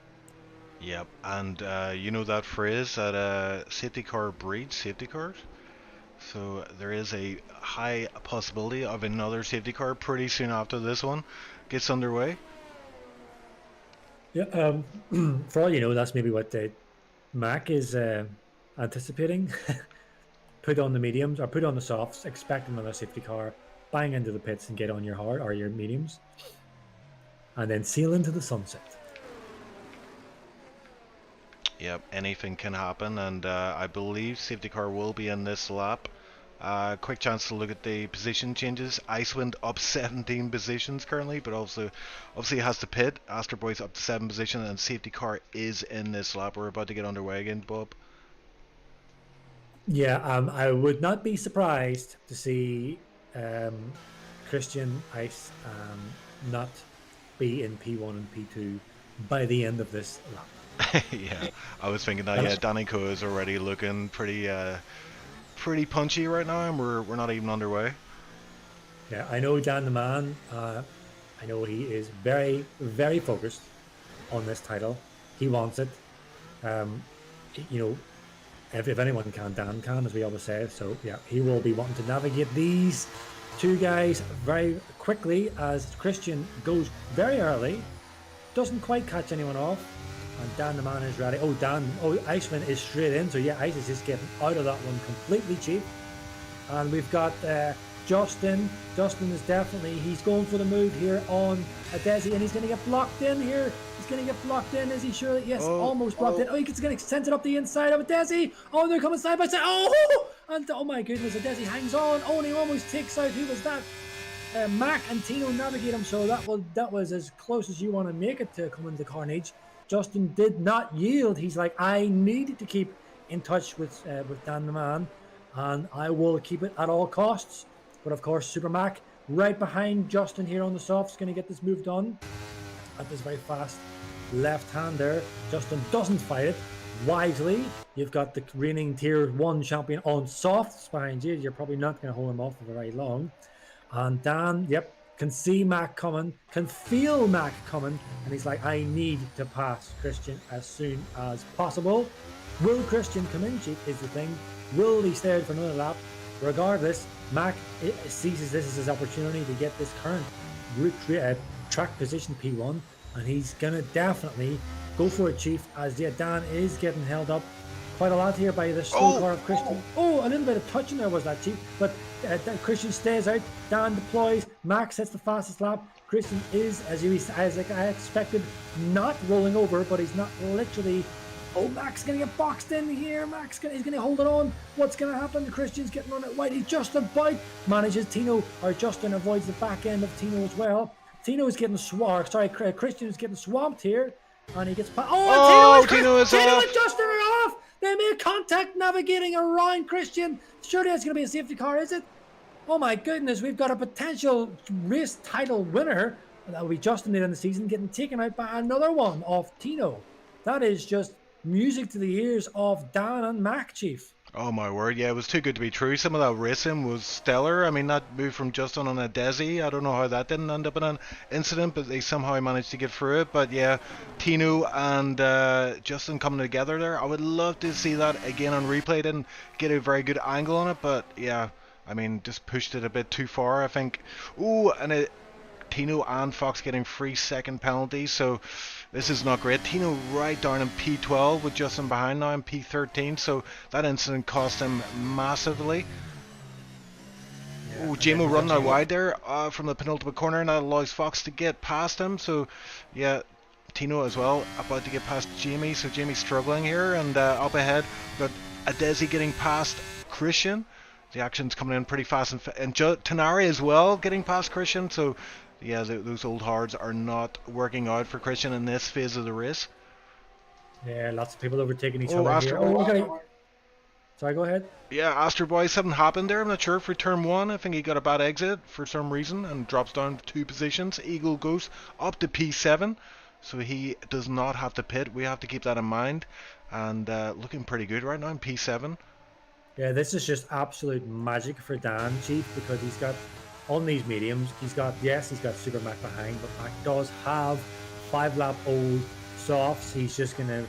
Yep, and you know that phrase that safety car breeds safety cars? So there is a high possibility of another safety car pretty soon after this one gets underway. Yeah, for all you know, that's maybe what Mac is anticipating. Put on the mediums or put on the softs, expect another safety car, bang into the pits and get on your hard or your mediums, and then sail into the sunset. Yep, anything can happen, and I believe safety car will be in this lap. Quick chance to look at the position changes. Icewind up 17 positions currently, but also obviously has to pit. Astor Boy's up to 7 position, and safety car is in this lap. We're about to get underway again, Bob. Yeah, I would not be surprised to see Christian Ice not be in P1 and P2 by the end of this lap. Yeah, I was thinking that. Yeah, Danny Coe is already looking pretty punchy right now, and we're not even underway. Yeah, I know Dan the man. I know he is very, very focused on this title. He wants it. If anyone can, Dan can, as we always say. So yeah, he will be wanting to navigate these two guys very quickly as Christian goes very early, doesn't quite catch anyone off, and Dan the man is ready. Iceman is straight in. So yeah, Ice is just getting out of that one completely cheap. And we've got Justin. Justin is he's going for the move here on a Desi, and he's going to get blocked in here. He's going to get blocked in, is he surely? Yes, almost blocked in. Oh, he's going to send it up the inside of a Desi. Oh, they're coming side by side. Oh, and oh my goodness, a Desi hangs on. Oh, and he almost takes out, who was that? Mac and Tino navigate him, so that was as close as you want to make it to coming to carnage. Justin did not yield. He's like, I need to keep in touch with Dan the man, and I will keep it at all costs. But of course, Super Mac right behind Justin here on the softs, going to get this move done at this very fast left hand there. Justin doesn't fight it wisely. You've got the reigning Tier 1 champion on softs behind you. You're probably not going to hold him off for very long. And Dan, can see Mac coming, can feel Mac coming, and he's like, I need to pass Christian as soon as possible. Will Christian come in, Chief, is the thing. Will he stay out for another lap? Regardless, Mac seizes this as his opportunity to get this current track position P1, and he's going to definitely go for it, Chief, as Dan is getting held up quite a lot here by the slow car of Christian. Oh, a little bit of touching there was that, Chief, but Christian stays out. Dan deploys. Mac sets the fastest lap. Christian is, as I expected, not rolling over, but he's not literally. Oh, Mac's going to get boxed in here. He's going to hold it on. What's going to happen? Christian's getting on it wide. He just about manages. Justin avoids the back end of Tino as well. Tino is getting Christian is getting swamped here, and he gets. Tino and Justin are off. They made contact navigating around Christian. Surely it's going to be a safety car, is it? Oh my goodness, we've got a potential race title winner. That will be Justin later in the season, getting taken out by another one off Tino. That is just music to the ears of Dan and Mac, Chief. Oh my word, yeah, it was too good to be true. Some of that racing was stellar. I mean, that move from Justin on a Desi, I don't know how that didn't end up in an incident, but they somehow managed to get through it. But yeah, Tino and Justin coming together there. I would love to see that again on replay. Didn't get a very good angle on it, but yeah, I mean, just pushed it a bit too far, I think. Ooh, and Tino and Fox getting 3-second penalties, so this is not great. Tino right down in P12 with Justin behind now in P13, so that incident cost him massively. Yeah, Oh, and then Jamo we running got out wide there from the penultimate corner, and that allows Fox to get past him. So, yeah, Tino as well about to get past Jamie. So Jamie's struggling here, and up ahead we've got Adesi getting past Christian. The action's coming in pretty fast, and Tanari as well getting past Christian. So, yeah, those old hards are not working out for Christian in this phase of the race. Yeah, lots of people overtaking each Oh, other Astro here. Boy. Oh, okay. Sorry, go ahead. Yeah, Astro Boy, something happened there. I'm not sure for turn one. I think he got a bad exit for some reason and drops down 2 positions. Eagle goes up to P7, so he does not have to pit. We have to keep that in mind. And looking pretty good right now in P7. Yeah, this is just absolute magic for Dan, Chief, because he's got on these mediums. He's got Super Mac behind, but Mac does have 5-lap old softs. He's just gonna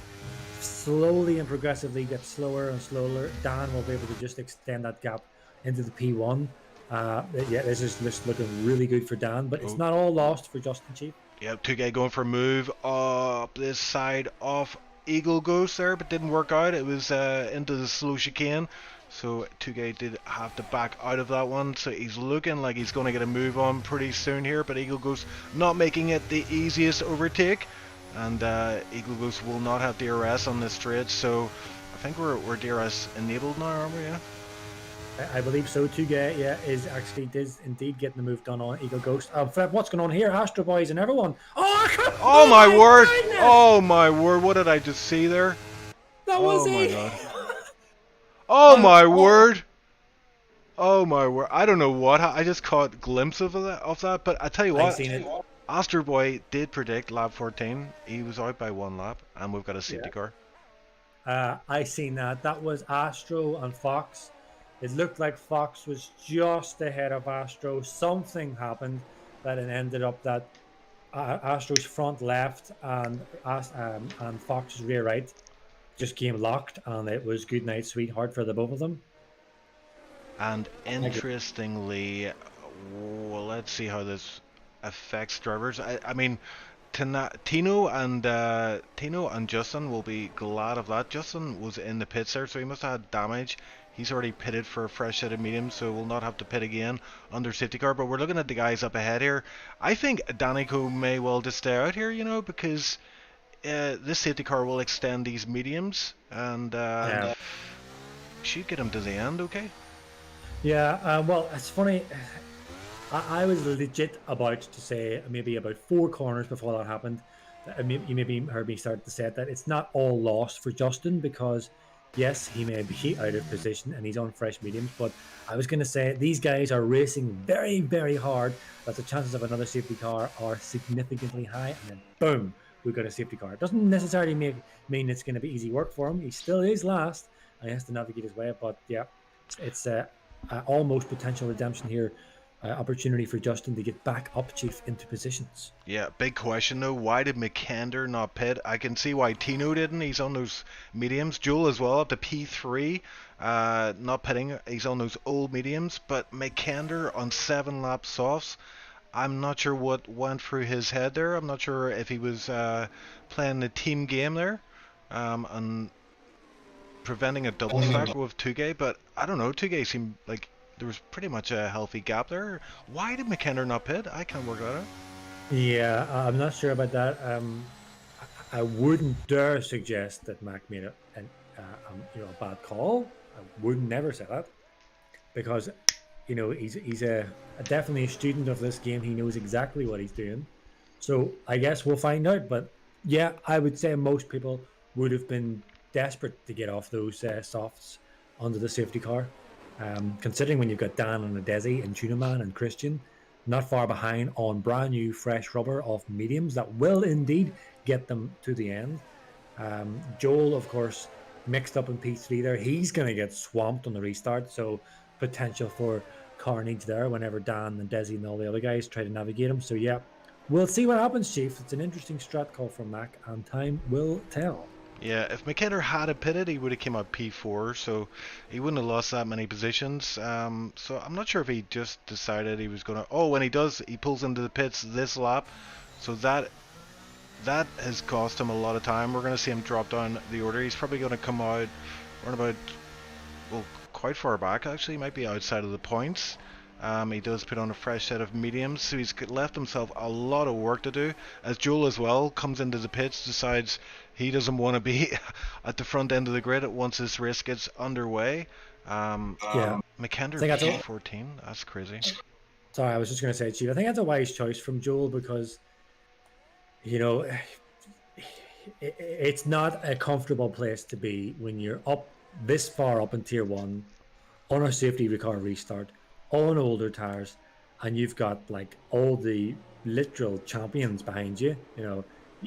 slowly and progressively get slower and slower. Dan will be able to just extend that gap into the P1. Yeah, this is just looking really good for Dan, but it's not all lost for Justin, Chief. Yep, 2K going for a move up this side of Eagle Ghost there, but didn't work out. It was into the slow chicane. So 2K did have to back out of that one. So he's looking like he's going to get a move on pretty soon here. But Eagle Ghost not making it the easiest overtake. And Eagle Ghost will not have DRS on this straight. So I think we're DRS enabled now, aren't we? Yeah. I believe so. 2K, yeah, is indeed getting the move done on Eagle Ghost. What's going on here? Astro Boys and everyone. Oh my word! Goodness. Oh my word! What did I just see there? That was oh my it. God. Oh my word! Oh my word! I don't know what I just caught a glimpse of that, but I tell you what, seen it. Astro Boy did predict lap 14. He was out by 1 lap, and we've got a safety car. I seen that. That was Astro and Fox. It looked like Fox was just ahead of Astro. Something happened that it ended up that Astro's front left and Fox's rear right just came locked, and it was good night, sweetheart for the both of them. And interestingly, well, let's see how this affects drivers. I mean, Tino and Justin will be glad of that. Justin was in the pits there, so he must have had damage. He's already pitted for a fresh set of mediums, so we'll not have to pit again under safety car. But we're looking at the guys up ahead here. I think Danico may well just stay out here, you know, because this safety car will extend these mediums and should get him to the end, okay? Yeah, well, it's funny. I was legit about to say maybe about 4 corners before that happened. You maybe heard me start to say that it's not all lost for Justin, because yes, he may be out of position and he's on fresh mediums, but I was going to say these guys are racing very, very hard, that the chances of another safety car are significantly high, and then boom, we've got a safety car. It doesn't necessarily mean it's going to be easy work for him. He still is last and he has to navigate his way, but yeah, it's almost potential redemption here. Opportunity for Justin to get back up, Chief, into positions. Yeah, big question though. Why did McKender not pit? I can see why Tino didn't. He's on those mediums. Joel as well up to P3. Not pitting. He's on those old mediums. But McKender on 7-lap softs. I'm not sure what went through his head there. I'm not sure if he was playing the team game there and preventing a double stack with 2K. But I don't know. 2K seemed like there was pretty much a healthy gap there. Why did McKender not pit? I can't work that out. Yeah, I'm not sure about that. I wouldn't dare suggest that Mac made a bad call. I would never say that, because he's definitely a student of this game. He knows exactly what he's doing. So I guess we'll find out. But yeah, I would say most people would have been desperate to get off those softs onto the safety car. Considering when you've got Dan and Adesi and Tuna Man and Christian not far behind on brand new fresh rubber of mediums that will indeed get them to the end. Joel, of course, mixed up in P3 there. He's going to get swamped on the restart, so potential for carnage there whenever Dan and Desi and all the other guys try to navigate him. So yeah, we'll see what happens, Chief. It's an interesting strat call from Mac, and time will tell. Yeah, if McKenna had a pitted, he would have came out P4, so he wouldn't have lost that many positions. So I'm not sure if he just decided he was going to... Oh, when he does, he pulls into the pits this lap. So that has cost him a lot of time. We're going to see him drop down the order. He's probably going to come out around about, well, quite far back actually. He might be outside of the points. He does put on a fresh set of mediums, so he's left himself a lot of work to do. As Joel as well comes into the pits, decides he doesn't want to be at the front end of the grid once this race gets underway. Yeah, McKender P14, that's crazy. Sorry, I was just going to say, Chief, I think that's a wise choice from Joel because, you know, it's not a comfortable place to be when you're up this far up in Tier 1 on a safety car restart on older tires, and you've got like all the literal champions behind you. You know,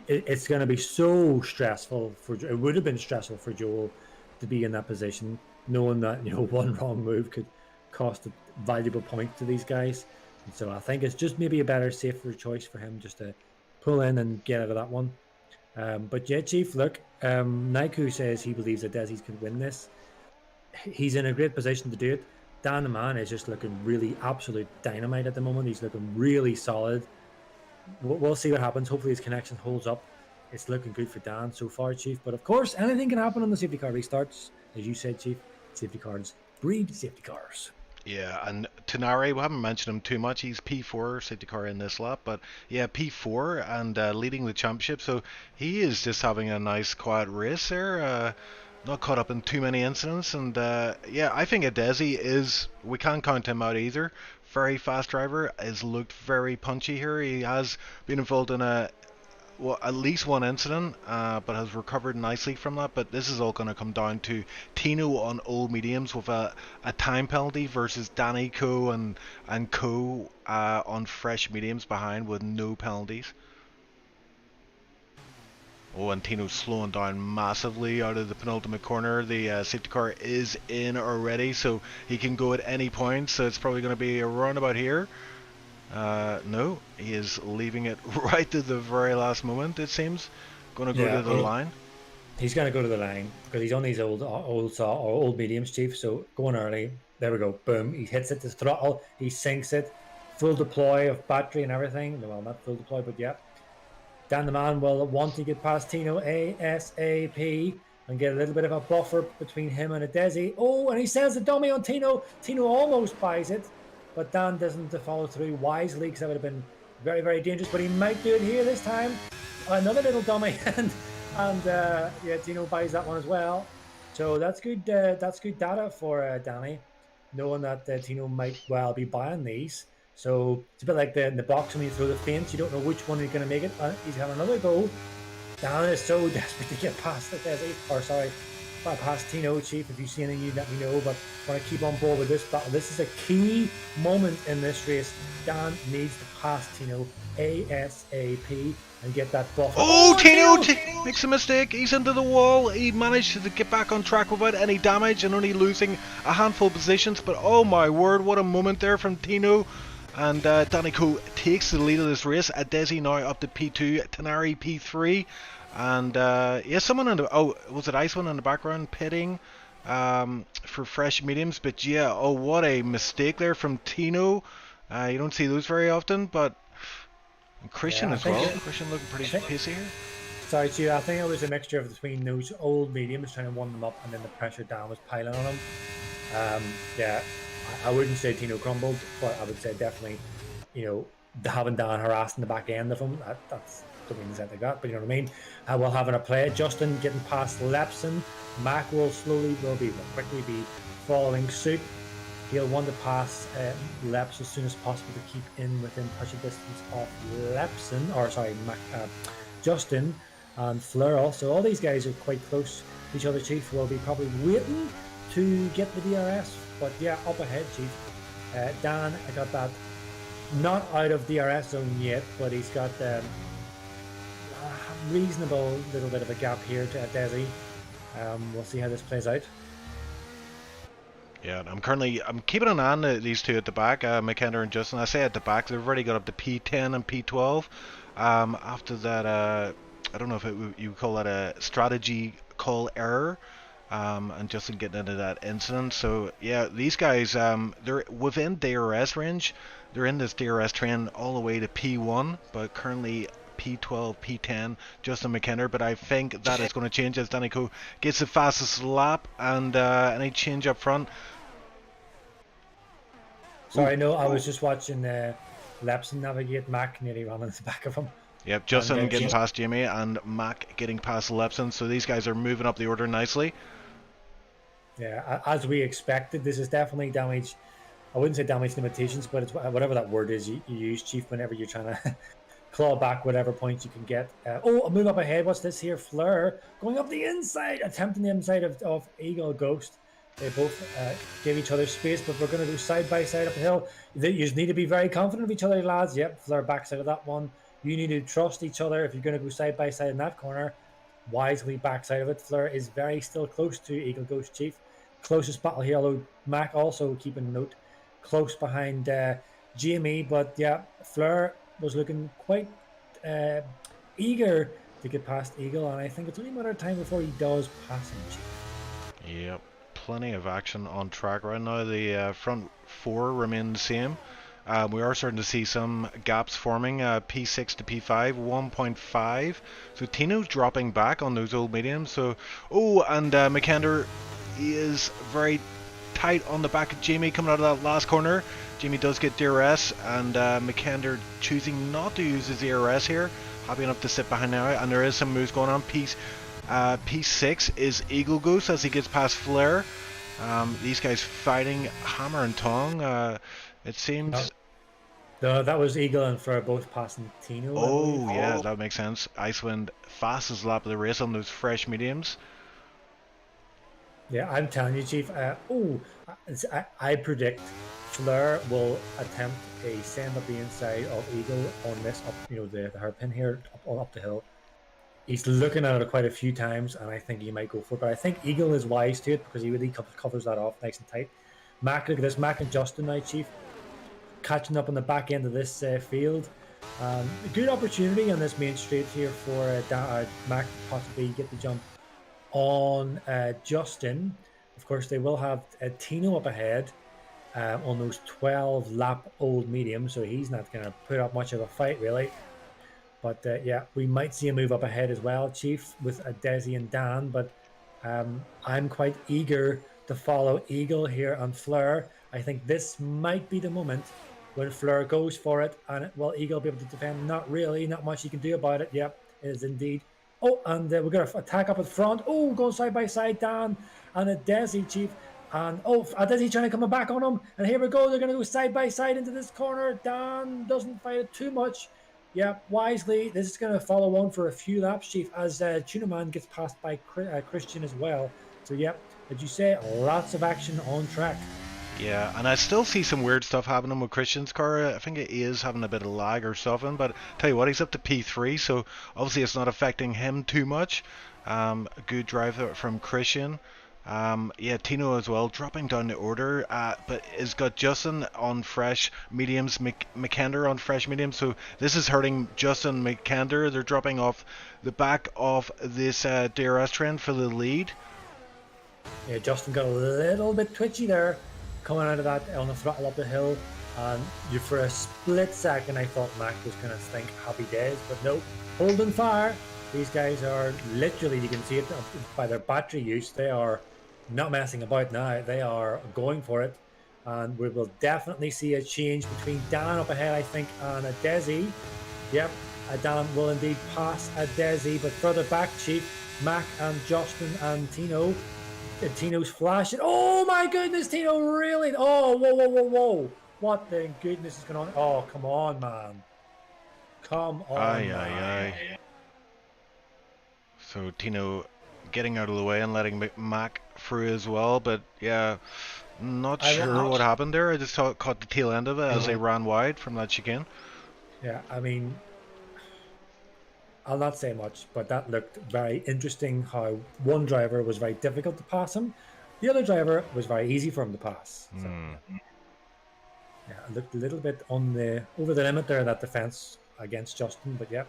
it's going to be so stressful it would have been stressful for Joel to be in that position, knowing that, you know, one wrong move could cost a valuable point to these guys. And so I think it's just maybe a better, safer choice for him just to pull in and get out of that one. But yeah, Chief, look, Naiku says he believes that Desi's can win this. He's in a great position to do it. Dan the man is just looking really absolute dynamite at the moment. He's looking really solid. We'll see what happens. Hopefully his connection holds up. It's looking good for Dan so far, Chief. But of course, anything can happen on the safety car restarts. As you said, Chief, safety cars breed safety cars. Yeah, and Tenari, we haven't mentioned him too much. He's P4 safety car in this lap, but yeah, P4 and leading the championship. So he is just having a nice quiet race there. Not caught up in too many incidents, and yeah, I think Adesi is, we can't count him out either. Very fast driver, has looked very punchy here. He has been involved in at least one incident, but has recovered nicely from that. But this is all going to come down to Tino on old mediums with a time penalty versus Danny Co and Co on fresh mediums behind with no penalties. Oh, and Tino's slowing down massively out of the penultimate corner. The safety car is in already, so he can go at any point. So it's probably going to be around about here. No, he is leaving it right to the very last moment, it seems. Going to go to the line. He's going to go to the line because he's on these old mediums, Chief. So going early. There we go. Boom. He hits it to throttle. He sinks it. Full deploy of battery and everything. Well, not full deploy, but yeah. Dan the man will want to get past Tino ASAP and get a little bit of a buffer between him and Adesi. Oh, and he sells the dummy on Tino. Tino almost buys it, but Dan doesn't follow through wisely because that would have been very, very dangerous. But he might do it here this time. Another little dummy, and yeah, Tino buys that one as well. So that's good. That's good data for Danny, knowing that Tino might well be buying these. So it's a bit like in the box when you throw the fence, you don't know which one you're going to make it. He's having another go. Dan is so desperate to get past the Desi, or sorry, past Tino, Chief. If you see anything, you let me know. But I want to keep on board with this battle. This is a key moment in this race. Dan needs to pass Tino ASAP and get that buffer. Oh, Tino makes a mistake. He's into the wall. He managed to get back on track without any damage and only losing a handful of positions. But oh my word, what a moment there from Tino. And Danico takes the lead of this race. Adesi now up to P2, Tenari P3. And yeah, someone in the, oh, was it Iceman in the background pitting for fresh mediums? But yeah, oh, what a mistake there from Tino. You don't see those very often, but Christian as well. Christian looking pretty pacey here. Sorry, Stu, I think it was a mixture between those old mediums trying to warm them up and then the pressure down was piling on them. Yeah, I wouldn't say Tino crumbled, but I would say definitely, you know, having Dan harassing the back end of him, that's don't mean anything like that, but you know what I mean. We'll have a play. Justin getting past Lepson. Mac will quickly be following suit. He'll want to pass Leps as soon as possible to keep in within pushing distance of Lepson, or sorry, Justin and Fleur. Also, all these guys are quite close to each other. Chief will be probably waiting to get the DRS, but yeah, up ahead, Chief. Dan, I got that not out of DRS zone yet, but he's got a reasonable little bit of a gap here to Desi. We'll see how this plays out. Yeah, I'm keeping an eye on these two at the back, McKenna and Justin. I say at the back, they've already got up to P10 and P12. After that, I don't know if you call that a strategy call error, and Justin getting into that incident. So yeah, these guys, they're within DRS range. They're in this DRS train all the way to P1, but currently P12, P10, Justin McKenna. But I think that is going to change as Danny Coe gets the fastest lap and any change up front. Sorry, no, I was just watching Lepson navigate. Mac nearly ran on the back of him. Yep, Justin And, getting past Jamie and Mac getting past Lepson. So these guys are moving up the order nicely. Yeah, as we expected, this is definitely damage. I wouldn't say damage limitations, but it's whatever that word is you use, Chief, whenever you're trying to claw back whatever points you can get. A move up ahead. What's this here? Fleur going up the inside, attempting the inside of Eagle Ghost. They both give each other space, but we're going to go side by side up the hill. You just need to be very confident of each other, lads. Yep, Fleur backs out of that one. You need to trust each other if you're going to go side by side in that corner. Wisely backs out of it. Fleur is very still close to Eagle Ghost Chief. Closest battle here, although Mac also keeping note close behind Jamie. But yeah, Fleur was looking quite eager to get past Eagle, and I think it's only a matter of time before he does pass him, Chief. Yep, plenty of action on track right now. The front four remain the same. We are starting to see some gaps forming, P6 to P5, 1.5. So Tino's dropping back on those old mediums. So, and McKenna is very tight on the back of Jamie coming out of that last corner. Jamie does get DRS, and McKenna choosing not to use his DRS here. Happy enough to sit behind now, and there is some moves going on. P6 is Eagle Ghost as he gets past Flare. These guys fighting hammer and tongue. It seems. That was Eagle and Fleur both passing Tino. Oh yeah, that makes sense. Icewind fastest lap of the race on those fresh mediums. Yeah, I'm telling you, Chief. I predict Fleur will attempt a send up the inside of Eagle on this up, the hairpin here up the hill. He's looking at it quite a few times, and I think he might go for it. But I think Eagle is wise to it because he really covers that off nice and tight. Mac, look at this. Mac and Justin now, Chief, catching up on the back end of this field. A good opportunity on this main straight here for Mac to possibly get the jump on Justin. Of course, they will have Tino up ahead on those 12 lap old mediums, so he's not going to put up much of a fight really. But yeah, we might see a move up ahead as well, Chief, with Desi and Dan. But I'm quite eager to follow Eagle here on Fleur. I think this might be the moment when Fleur goes for it, and will Eagle be able to defend? Not really, not much he can do about it. Yep, it is indeed. And we're going to attack up at front. Going side by side, Dan and a Desi, Chief. And Desi trying to come back on him. And here we go. They're going to go side by side into this corner. Dan doesn't fight it too much. Yeah, wisely. This is going to follow on for a few laps, Chief, as Tuna Man gets passed by Christian as well. So, yep, as you say, lots of action on track. Yeah, and I still see some weird stuff happening with Christian's car. I think he is having a bit of lag or something, but tell you what, he's up to P3, so obviously it's not affecting him too much. A good drive from Christian. Yeah, Tino as well, dropping down the order, but has got Justin on fresh mediums, McKenna on fresh mediums, so this is hurting Justin McKenna. They're dropping off the back of this DRS trend for the lead. Yeah, Justin got a little bit twitchy there, coming out of that on the throttle up the hill, and for a split second I thought Mac was going to think happy days, but no, holding fire. These guys are literally, you can see it by their battery use, they are not messing about now, they are going for it, and we will definitely see a change between Dan up ahead, I think, and a Desi. Yep, Dan will indeed pass a Desi, but further back, Chief, Mac and Justin and Tino. Tino's flashing. Oh my goodness, Tino really. Whoa. What the goodness is going on? Oh, come on, man. Come on. Aye. So Tino getting out of the way and letting Mac through as well, but yeah, not sure what happened there. I just caught the tail end of it as they ran wide from that chicane. Yeah, I mean, I'll not say much, but that looked very interesting. How one driver was very difficult to pass him, the other driver was very easy for him to pass. So yeah, it looked a little bit on the over the limit there, that defense against Justin. But yeah,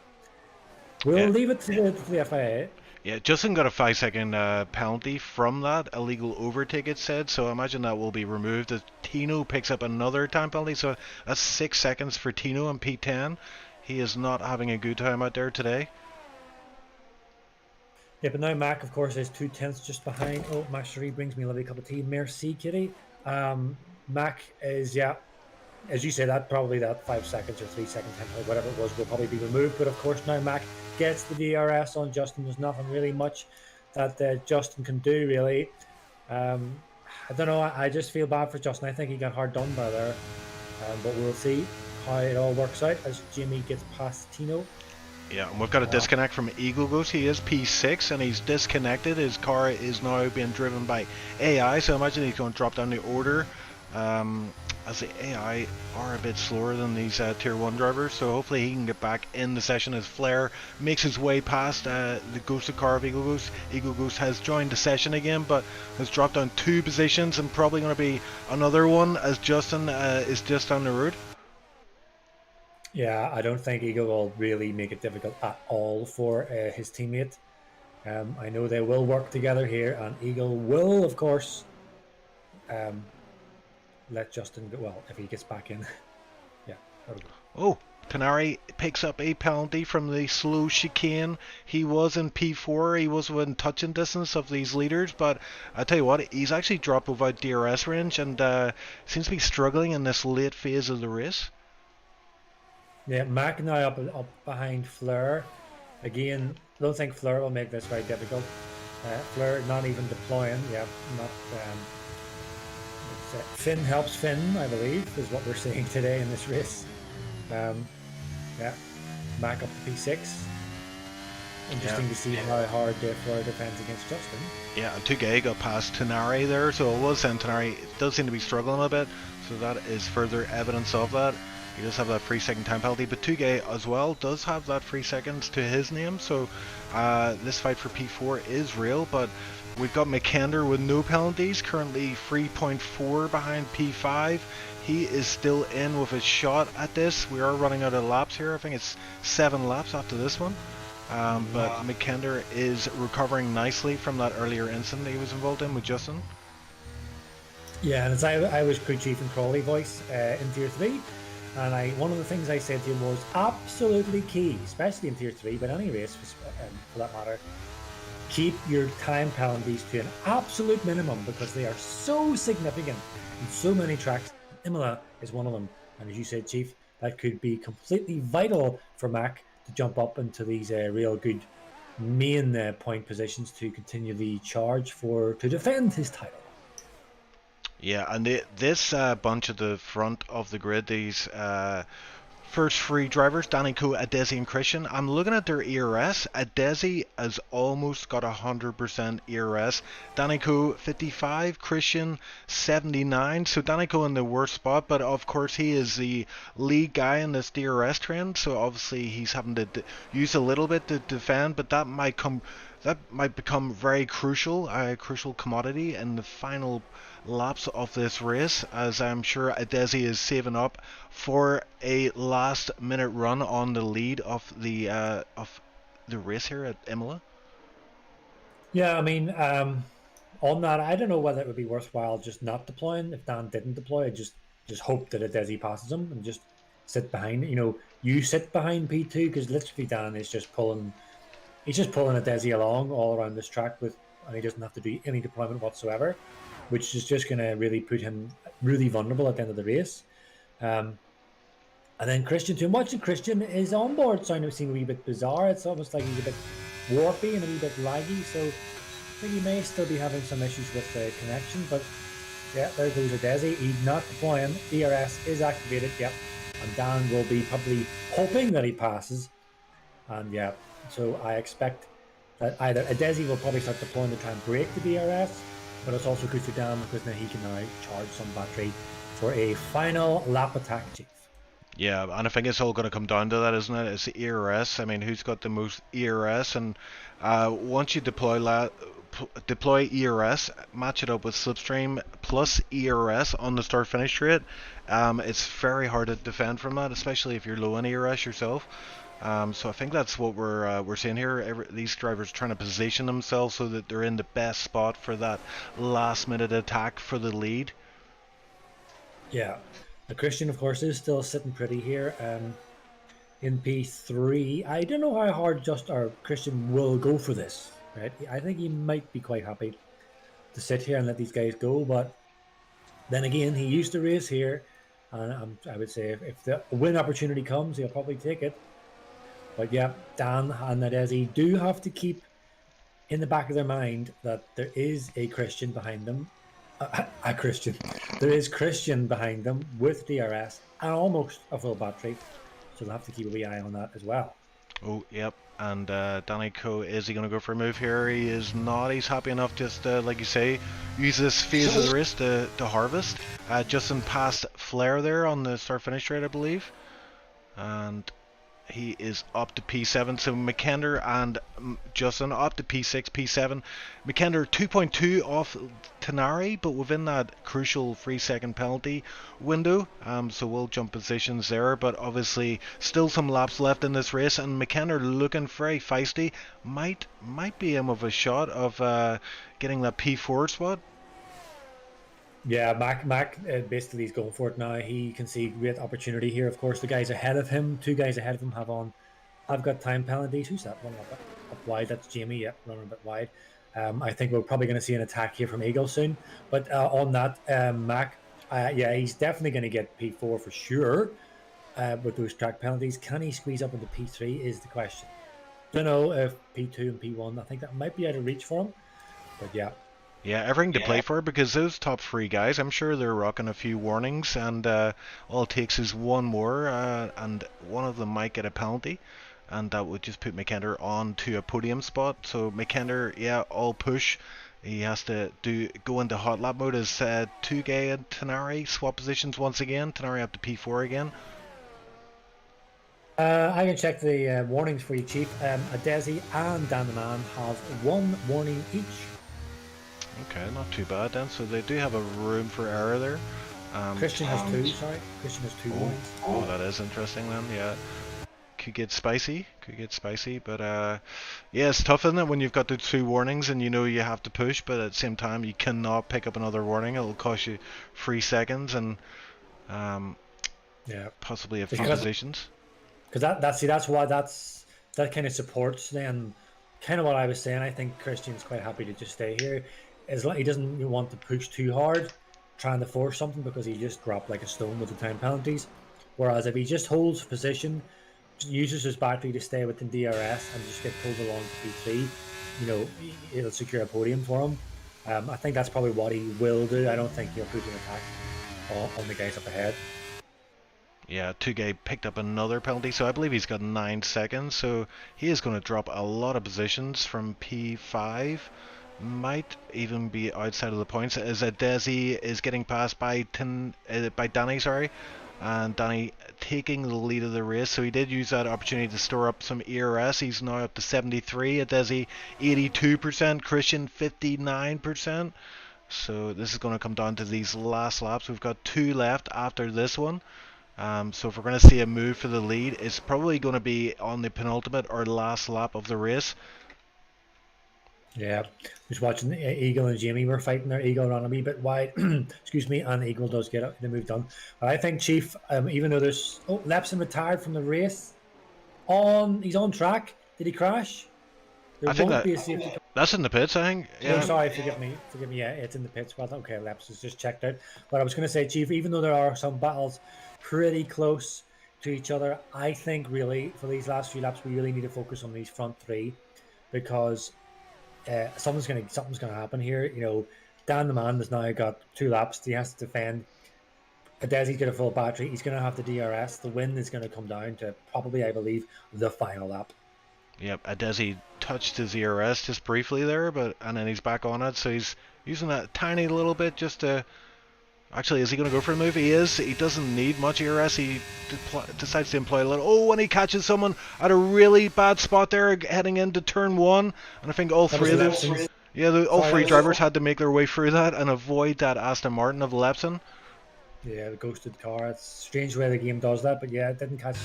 we'll leave it to the FIA. Yeah, Justin got a 5-second penalty from that illegal overtake, it said, so I imagine that will be removed as Tino picks up another time penalty, so that's 6 seconds for Tino on P10. He is not having a good time out there today. Yeah, but now Mac, of course, is 2/10 just behind. Oh, Mastery brings me a lovely cup of tea. Merci, Kitty. Mac is, yeah, as you say, that probably that 5 seconds or 3 second tempo, whatever it was, will probably be removed. But of course, now Mac gets the DRS on Justin. There's nothing really much that Justin can do, really. I don't know. I just feel bad for Justin. I think he got hard done by there. But we'll see how it all works out as Jimmy gets past Tino. Yeah, and we've got a disconnect from Eagle Ghost. He is P6 and he's disconnected. His car is now being driven by AI, so I imagine he's going to drop down the order. As the AI are a bit slower than these Tier 1 drivers, so hopefully he can get back in the session as Flair makes his way past the ghosted car of Eagle Ghost. Eagle Ghost has joined the session again, but has dropped down 2 positions and probably going to be another one as Justin is just down the road. Yeah, I don't think Eagle will really make it difficult at all for his teammate. I know they will work together here, and Eagle will, of course, let Justin go. Well, if he gets back in. Yeah. Oh, Tenari picks up a penalty from the slow chicane. He was in P4. He was within touching distance of these leaders, but I tell you what, he's actually dropped without DRS range and seems to be struggling in this late phase of the race. Yeah, Mac now up behind Fleur. Again, I don't think Fleur will make this very difficult. Fleur not even deploying. Yeah, not. Finn helps Finn, I believe, is what we're seeing today in this race. Yeah, Mac up to P6. Interesting to see how hard Fleur defends against Justin. Yeah, and Tugay got past Tenari there, so it was saying Tenari does seem to be struggling a bit, so that is further evidence of that. He does have that 3 second time penalty, but Tugay as well does have that 3 seconds to his name, so this fight for P4 is real, but we've got McKender with no penalties, currently 3.4 behind P5. He is still in with a shot at this. We are running out of laps here. I think it's 7 laps after this one. But McKender is recovering nicely from that earlier incident he was involved in with Justin. Yeah, and as I was crew chief and Crawley voice in Tier 3, and one of the things I said to him was absolutely key, especially in Tier 3, but any race for that matter, keep your time penalties to an absolute minimum because they are so significant in so many tracks. Imola is one of them, and as you said, Chief, that could be completely vital for Mac to jump up into these real good main point positions to continue the charge to defend his title. Yeah, and this bunch at the front of the grid, these first 3 drivers, Danico, Adesi and Christian, I'm looking at their ERS. Adesi has almost got 100% ERS. Danico 55, Christian 79, so Danico in the worst spot, but of course he is the lead guy in this DRS trend, so obviously he's having to use a little bit to defend, but that might become very crucial, a crucial commodity in the final laps of this race, as I'm sure Adesi is saving up for a last minute run on the lead of the race here at Imola. Yeah, I mean, on that, I don't know whether it would be worthwhile just not deploying. If Dan didn't deploy, I just hope that Adesi passes him and just sit behind. You sit behind P2 because literally Dan is just pulling. He's just pulling Adesi along all around this track and he doesn't have to do any deployment whatsoever, which is just going to really put him really vulnerable at the end of the race. And then Christian too. Watching Christian, his onboard sound seemed a wee bit bizarre. It's almost like he's a bit warpy and a wee bit laggy, so I think he may still be having some issues with the connection. But yeah, there goes Adesi. He's not deploying. DRS is activated. Yep, and Dan will be probably hoping that he passes. And yeah, so I expect that either Adesi will probably start deploying to try and break the DRS, but it's also good for Dan because now he can now charge some battery for a final lap attack, Chief. Yeah, and I think it's all going to come down to that, isn't it? It's the ERS. I mean, who's got the most ERS? And once you deploy ERS, match it up with Slipstream plus ERS on the start-finish rate, it's very hard to defend from that, especially if you're low on ERS yourself. So I think that's what we're seeing here. These drivers trying to position themselves so that they're in the best spot for that last-minute attack for the lead. Yeah. The Christian, of course, is still sitting pretty here. In P3, I don't know how hard just our Christian will go for this. Right, I think he might be quite happy to sit here and let these guys go. But then again, he used to race here, and I would say if the win opportunity comes, he'll probably take it. But yeah, Dan and Nadezi do have to keep in the back of their mind that there is a Christian behind them. A Christian. There is Christian behind them with DRS and almost a full battery. So they'll have to keep a wee eye on that as well. Oh, yep. And Danny Coe, is he going to go for a move here? He is not. He's happy enough just, like you say, use this phase of the race to harvest. Justin passed Flair there on the start-finish rate, I believe. And he is up to P7. So McKender and Justin up to P6, P7. McKender 2.2 off Tenari, but within that crucial 3-second penalty window. So we'll jump positions there, but obviously still some laps left in this race, and McKender looking very feisty. Might be him of a shot of getting that P4 spot. Yeah, Mac basically he's going for it now. He can see great opportunity here. Of course, the guys ahead of him, 2 guys ahead of him have got time penalties. Who's that? One up wide. That's Jamie. Yeah, running a bit wide. I think we're probably going to see an attack here from Eagle soon. But on that, Mac, yeah, he's definitely going to get P4 for sure with those track penalties. Can he squeeze up into P3 is the question. Don't know if P2 and P1, I think that might be out of reach for him. But yeah. Yeah, everything to play for, because those top 3 guys, I'm sure they're rocking a few warnings, and all it takes is one more, and one of them might get a penalty, and that would just put McKender on to a podium spot. So McKender, yeah, all push. He has to go into hot lap mode as Tugay and Tenari swap positions once again. Tenari up to P4 again. I can check the warnings for you, Chief. Adesi and Dan the Man have 1 warning each. Okay, not too bad then. So they do have a room for error there. Christian has 2, sorry. Christian has 2 warnings. Oh, that is interesting then, yeah. Could get spicy, but yeah, it's tough, isn't it, when you've got the 2 warnings and you know you have to push, but at the same time you cannot pick up another warning. It'll cost you 3 seconds and yeah, possibly a few positions. Because that kind of supports then kind of what I was saying. I think Christian's quite happy to just stay here. As long he doesn't want to push too hard, trying to force something, because he just dropped like a stone with the time penalties. Whereas if he just holds position, uses his battery to stay within DRS and just get pulled along to P3, you know, it'll secure a podium for him. I think that's probably what he will do. I don't think he'll push an attack on the guys up ahead. Yeah, Tugay picked up another penalty, so I believe he's got 9 seconds, so he is going to drop a lot of positions from P5. Might even be outside of the points, as Desi is getting passed by Danny, sorry, and Danny taking the lead of the race. So he did use that opportunity to store up some ERS. He's now up to 73, Desi 82%, Christian 59%. So this is going to come down to these last laps. We've got 2 left after this one. So if we're going to see a move for the lead, it's probably going to be on the penultimate or last lap of the race. Yeah, just watching Eagle and Jamie were fighting there. Eagle ran a wee bit wide, excuse me, and Eagle does get the move done. But I think, Chief, even though there's Lepson retired from the race, he's on track. Did he crash? I think that's in the pits, I think. Yeah. Oh, sorry, forgive me. Yeah, it's in the pits. Well, okay, Lepson's just checked out. But I was going to say, Chief, even though there are some battles pretty close to each other, I think really for these last few laps we really need to focus on these front 3, because something's gonna happen here. You know, Dan the Man has now got 2 laps. He has to defend. Adesi's got a full battery. He's gonna have the DRS. The win is gonna come down to probably, I believe, the final lap. Yep, Adesi touched his ERS just briefly there, and then he's back on it. So he's using that tiny little bit just to Actually, is he going to go for a move? He is. He doesn't need much ERS. He decides to employ a little. Oh, and he catches someone at a really bad spot there, heading into turn 1. And I think all That three was of those, Lipson's. yeah, all Sorry, that three was drivers had to make their way through that and avoid that Aston Martin of Lepson. yeah, the ghosted car. It's a strange way the game does that, but yeah, it didn't catch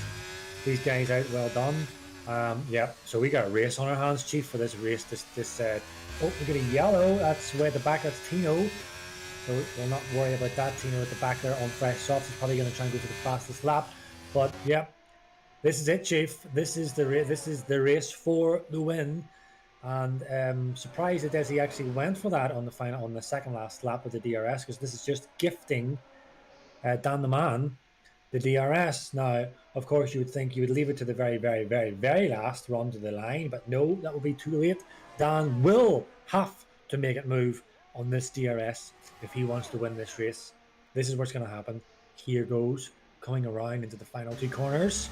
these guys out. Well done. Yeah, so we got a race on our hands, Chief, for this race. Oh, we got a yellow. That's way at the back. That's Tino. So we'll not worry about that. Tino at the back there on fresh softs. He's probably going to try and go for the fastest lap. But yeah, this is it, Chief. This is the race. This is the race for the win. And surprised that Desi actually went for that on the second last lap of the DRS, because this is just gifting Dan the Man the DRS. Now, of course, you would think you would leave it to the very, very, very, very last run to the line, but no, that would be too late. Dan will have to make it move on this DRS if he wants to win this race. This is what's going to happen. Here goes, coming around into the final 2 corners.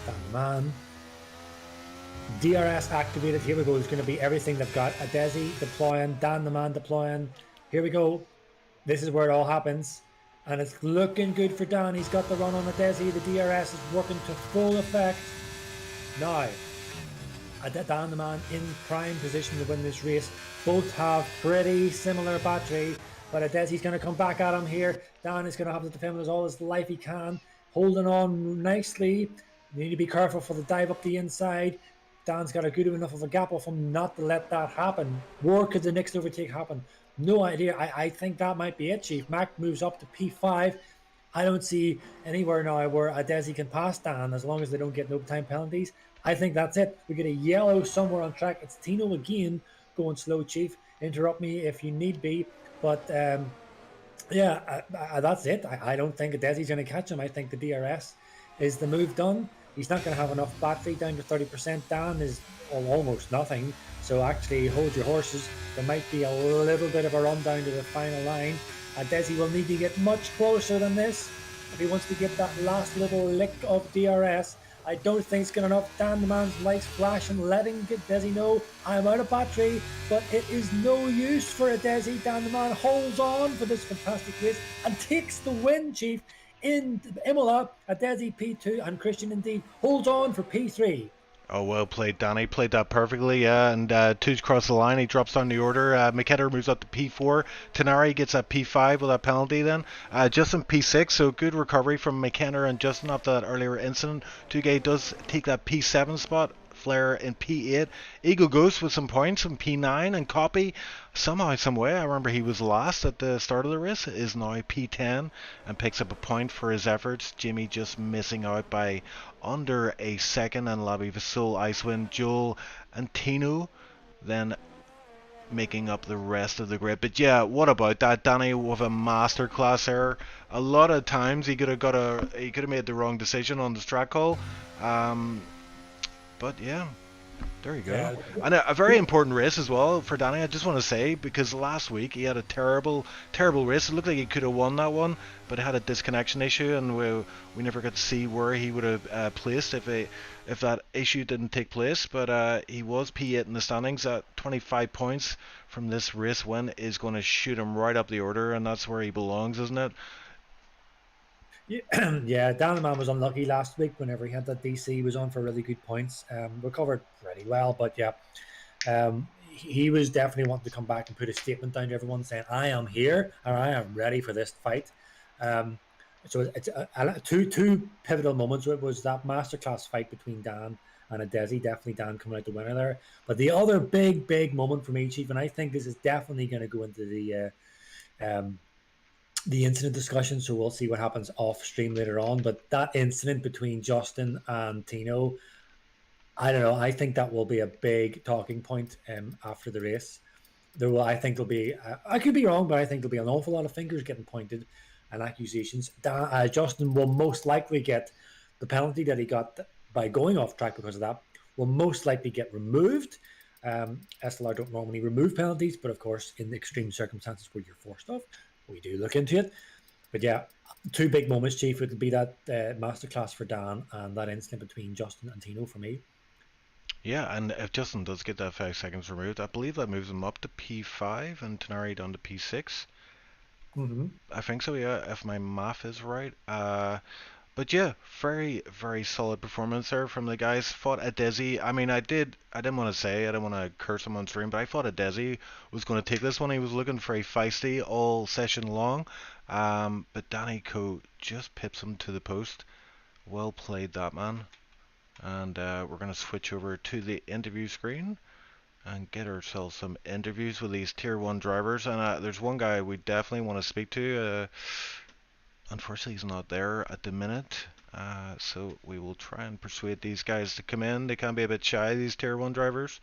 Dan the Man. DRS activated. Here we go. It's going to be everything they've got. Adesi deploying, Dan the Man deploying. Here we go. This is where it all happens. And it's looking good for Dan. He's got the run on Adesi. The DRS is working to full effect. Now, Dan the Man in prime position to win this race. Both have pretty similar battery, but Adesi's going to come back at him here. Dan is going to have to defend with all his life he can. Holding on nicely. You need to be careful for the dive up the inside. Dan's got a good enough of a gap off him not to let that happen. Where could the next overtake happen? No idea. I think that might be it, Chief. Mac moves up to P5. I don't see anywhere now where Adesi can pass Dan as long as they don't get no time penalties. I think that's it. We get a yellow somewhere on track. It's Tino again going slow, Chief. Interrupt me if you need be. But yeah, that's it. I don't think Adesi's going to catch him. I think the DRS is the move done. He's not going to have enough battery down to 30%. Dan is almost nothing. So actually, hold your horses. There might be a little bit of a run down to the final line. Desi will need to get much closer than this if he wants to get that last little lick of DRS. I don't think it's good enough. Dan the Man's lights flashing, letting Desi know I'm out of battery, but it is no use for Desi. Dan the Man holds on for this fantastic race and takes the win, Chief. In Imola, Adesi P2 and Christian indeed holds on for P3. Oh, well played, Danny. Played that perfectly, yeah. And two's cross the line. He drops down the order. McKenna moves up to P4. Tenari gets that P5 with that penalty then. Justin P6, so good recovery from McKenna and Justin after that earlier incident. Tugay does take that P7 spot. Flair in P8. Eagle Ghost with some points in P9, and Copy somehow, some way, I remember he was last at the start of the race, is now P10 and picks up a point for his efforts. Jimmy just missing out by under a second, and Labby Vasul, Icewind, Joel and Tino then making up the rest of the grid. But yeah, what about that, Danny, with a masterclass error? A lot of times he could have made the wrong decision on the track call. But yeah, there you go. Yeah. And a very important race as well for Danny, I just want to say, because last week he had a terrible race. It looked like he could have won that one, but it had a disconnection issue, and we never got to see where he would have placed if that issue didn't take place. But he was P8 in the standings at 25 points from this race win is going to shoot him right up the order, and that's where he belongs, isn't it? Yeah, Dan the Man was unlucky last week whenever he had that DC. He was on for really good points. Recovered pretty well, but yeah, he was definitely wanting to come back and put a statement down to everyone saying, I am here and I am ready for this fight. So it's two pivotal moments. It was that masterclass fight between Dan and Adesi. Definitely Dan coming out the winner there. But the other big moment for me, Chief, and I think this is definitely going to go into the incident discussion, so we'll see what happens off stream later on. But that incident between Justin and Tino, I don't know. I think that will be a big talking point after the race. I think there'll be. I could be wrong, but I think there'll be an awful lot of fingers getting pointed and accusations. Justin will most likely get the penalty that he got by going off track because of that. Will most likely get removed. SLR don't normally remove penalties, but of course, in the extreme circumstances where you're forced off, we do look into it. But yeah, two big moments, Chief. It would be that masterclass for Dan and that incident between Justin and Tino for me. Yeah, and if Justin does get that 5 seconds removed, I believe that moves him up to P5 and Tenari down to P6. Hmm. I think so, yeah, if my math is right. But yeah, very, very solid performance there from the guys. Fought a Desi. I mean, I didn't want to say, I didn't want to curse him on stream, but I thought a Desi was going to take this one. He was looking very feisty all session long. But Danny Co just pips him to the post. Well played, that man. And we're going to switch over to the interview screen and get ourselves some interviews with these tier 1 drivers. And there's one guy we definitely want to speak to. Unfortunately, he's not there at the minute. So we will try and persuade these guys to come in. They can be a bit shy, these tier 1 drivers.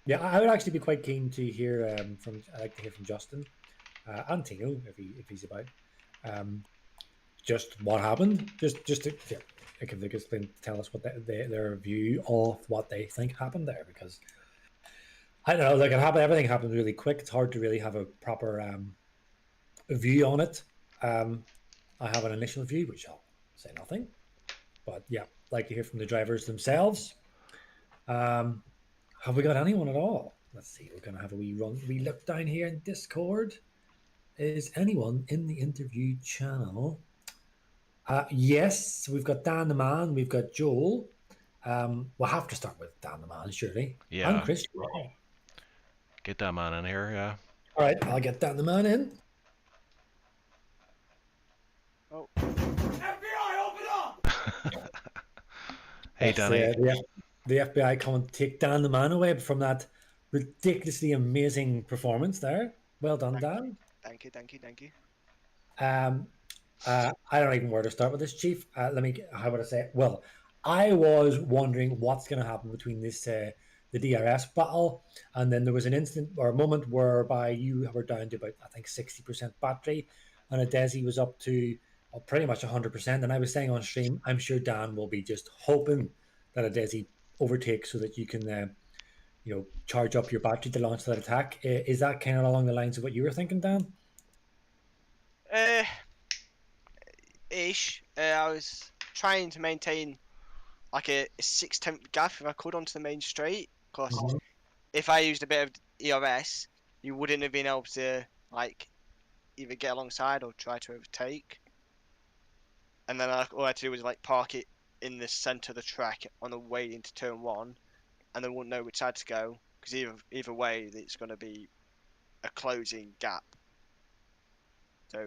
Yeah, I would actually be quite keen to hear I'd like to hear from Justin and Tino if he's about. Just what happened. Just to, yeah, if they could explain, tell us what their view of what they think happened there, because I don't know, like everything happened really quick. It's hard to really have a proper view on it. I have an initial view, which I'll say nothing, but yeah, like to hear from the drivers themselves. Have we got anyone at all? Let's see. We're gonna have a wee look down here in Discord. Is anyone in the interview channel? Yes, we've got Dan the Man, we've got Joel. We'll have to start with Dan the Man, surely. Yeah. And Chris. Get that man in here, yeah. All right, I'll get Dan the Man in. Oh. FBI, open up! Hey, Danny. The FBI come and take Dan the Man away from that ridiculously amazing performance there. Well done, Dan. Thank you. I don't even know where to start with this, Chief. How would I say it? Well, I was wondering what's going to happen between this the DRS battle, and then there was an instant or a moment whereby you were down to about, I think, 60% battery, and a Desi was up to pretty much 100%. And I was saying on stream, I'm sure Dan will be just hoping that a Desi overtakes so that you can, charge up your battery to launch that attack. Is that kind of along the lines of what you were thinking, Dan? Ish. I was trying to maintain like a 6/10 gap if I could onto the main straight, because if I used a bit of ERS, you wouldn't have been able to like either get alongside or try to overtake. And then all I had to do was like park it in the center of the track on the way into turn 1, and then wouldn't know which side to go, because either way it's going to be a closing gap. So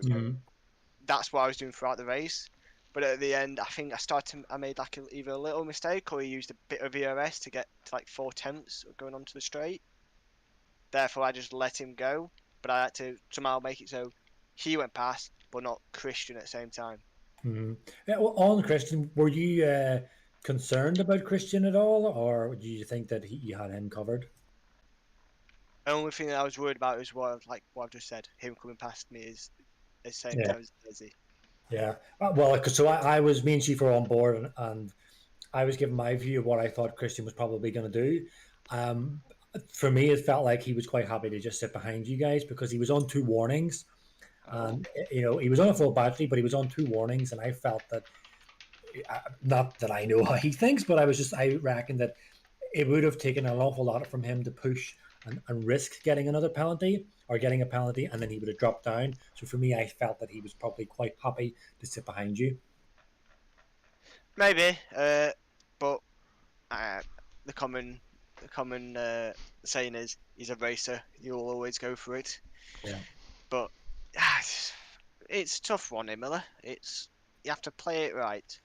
that's what I was doing throughout the race. But at the end, I think I made like either a little mistake, or he used a bit of ERS to get to like 4/10 going onto the straight. Therefore, I just let him go. But I had to somehow make it so he went past, but not Christian at the same time. Yeah, well, on Christian, were you concerned about Christian at all, or do you think that you had him covered? The only thing that I was worried about is what I've just said. Him coming past me is the same time as Desi. Yeah. Well, so me and Chief were on board, and I was giving my view of what I thought Christian was probably going to do. For me, it felt like he was quite happy to just sit behind you guys, because he was on 2 warnings. He was on a full battery, but he was on 2 warnings, and I felt that, not that I know how he thinks, but I reckon that it would have taken an awful lot from him to push and risk getting another penalty, or getting a penalty, and then he would have dropped down. So for me, I felt that he was probably quite happy to sit behind you. Maybe, but the common saying is, he's a racer. You'll always go for it. Yeah. But it's a tough one, Imola. You have to play it right.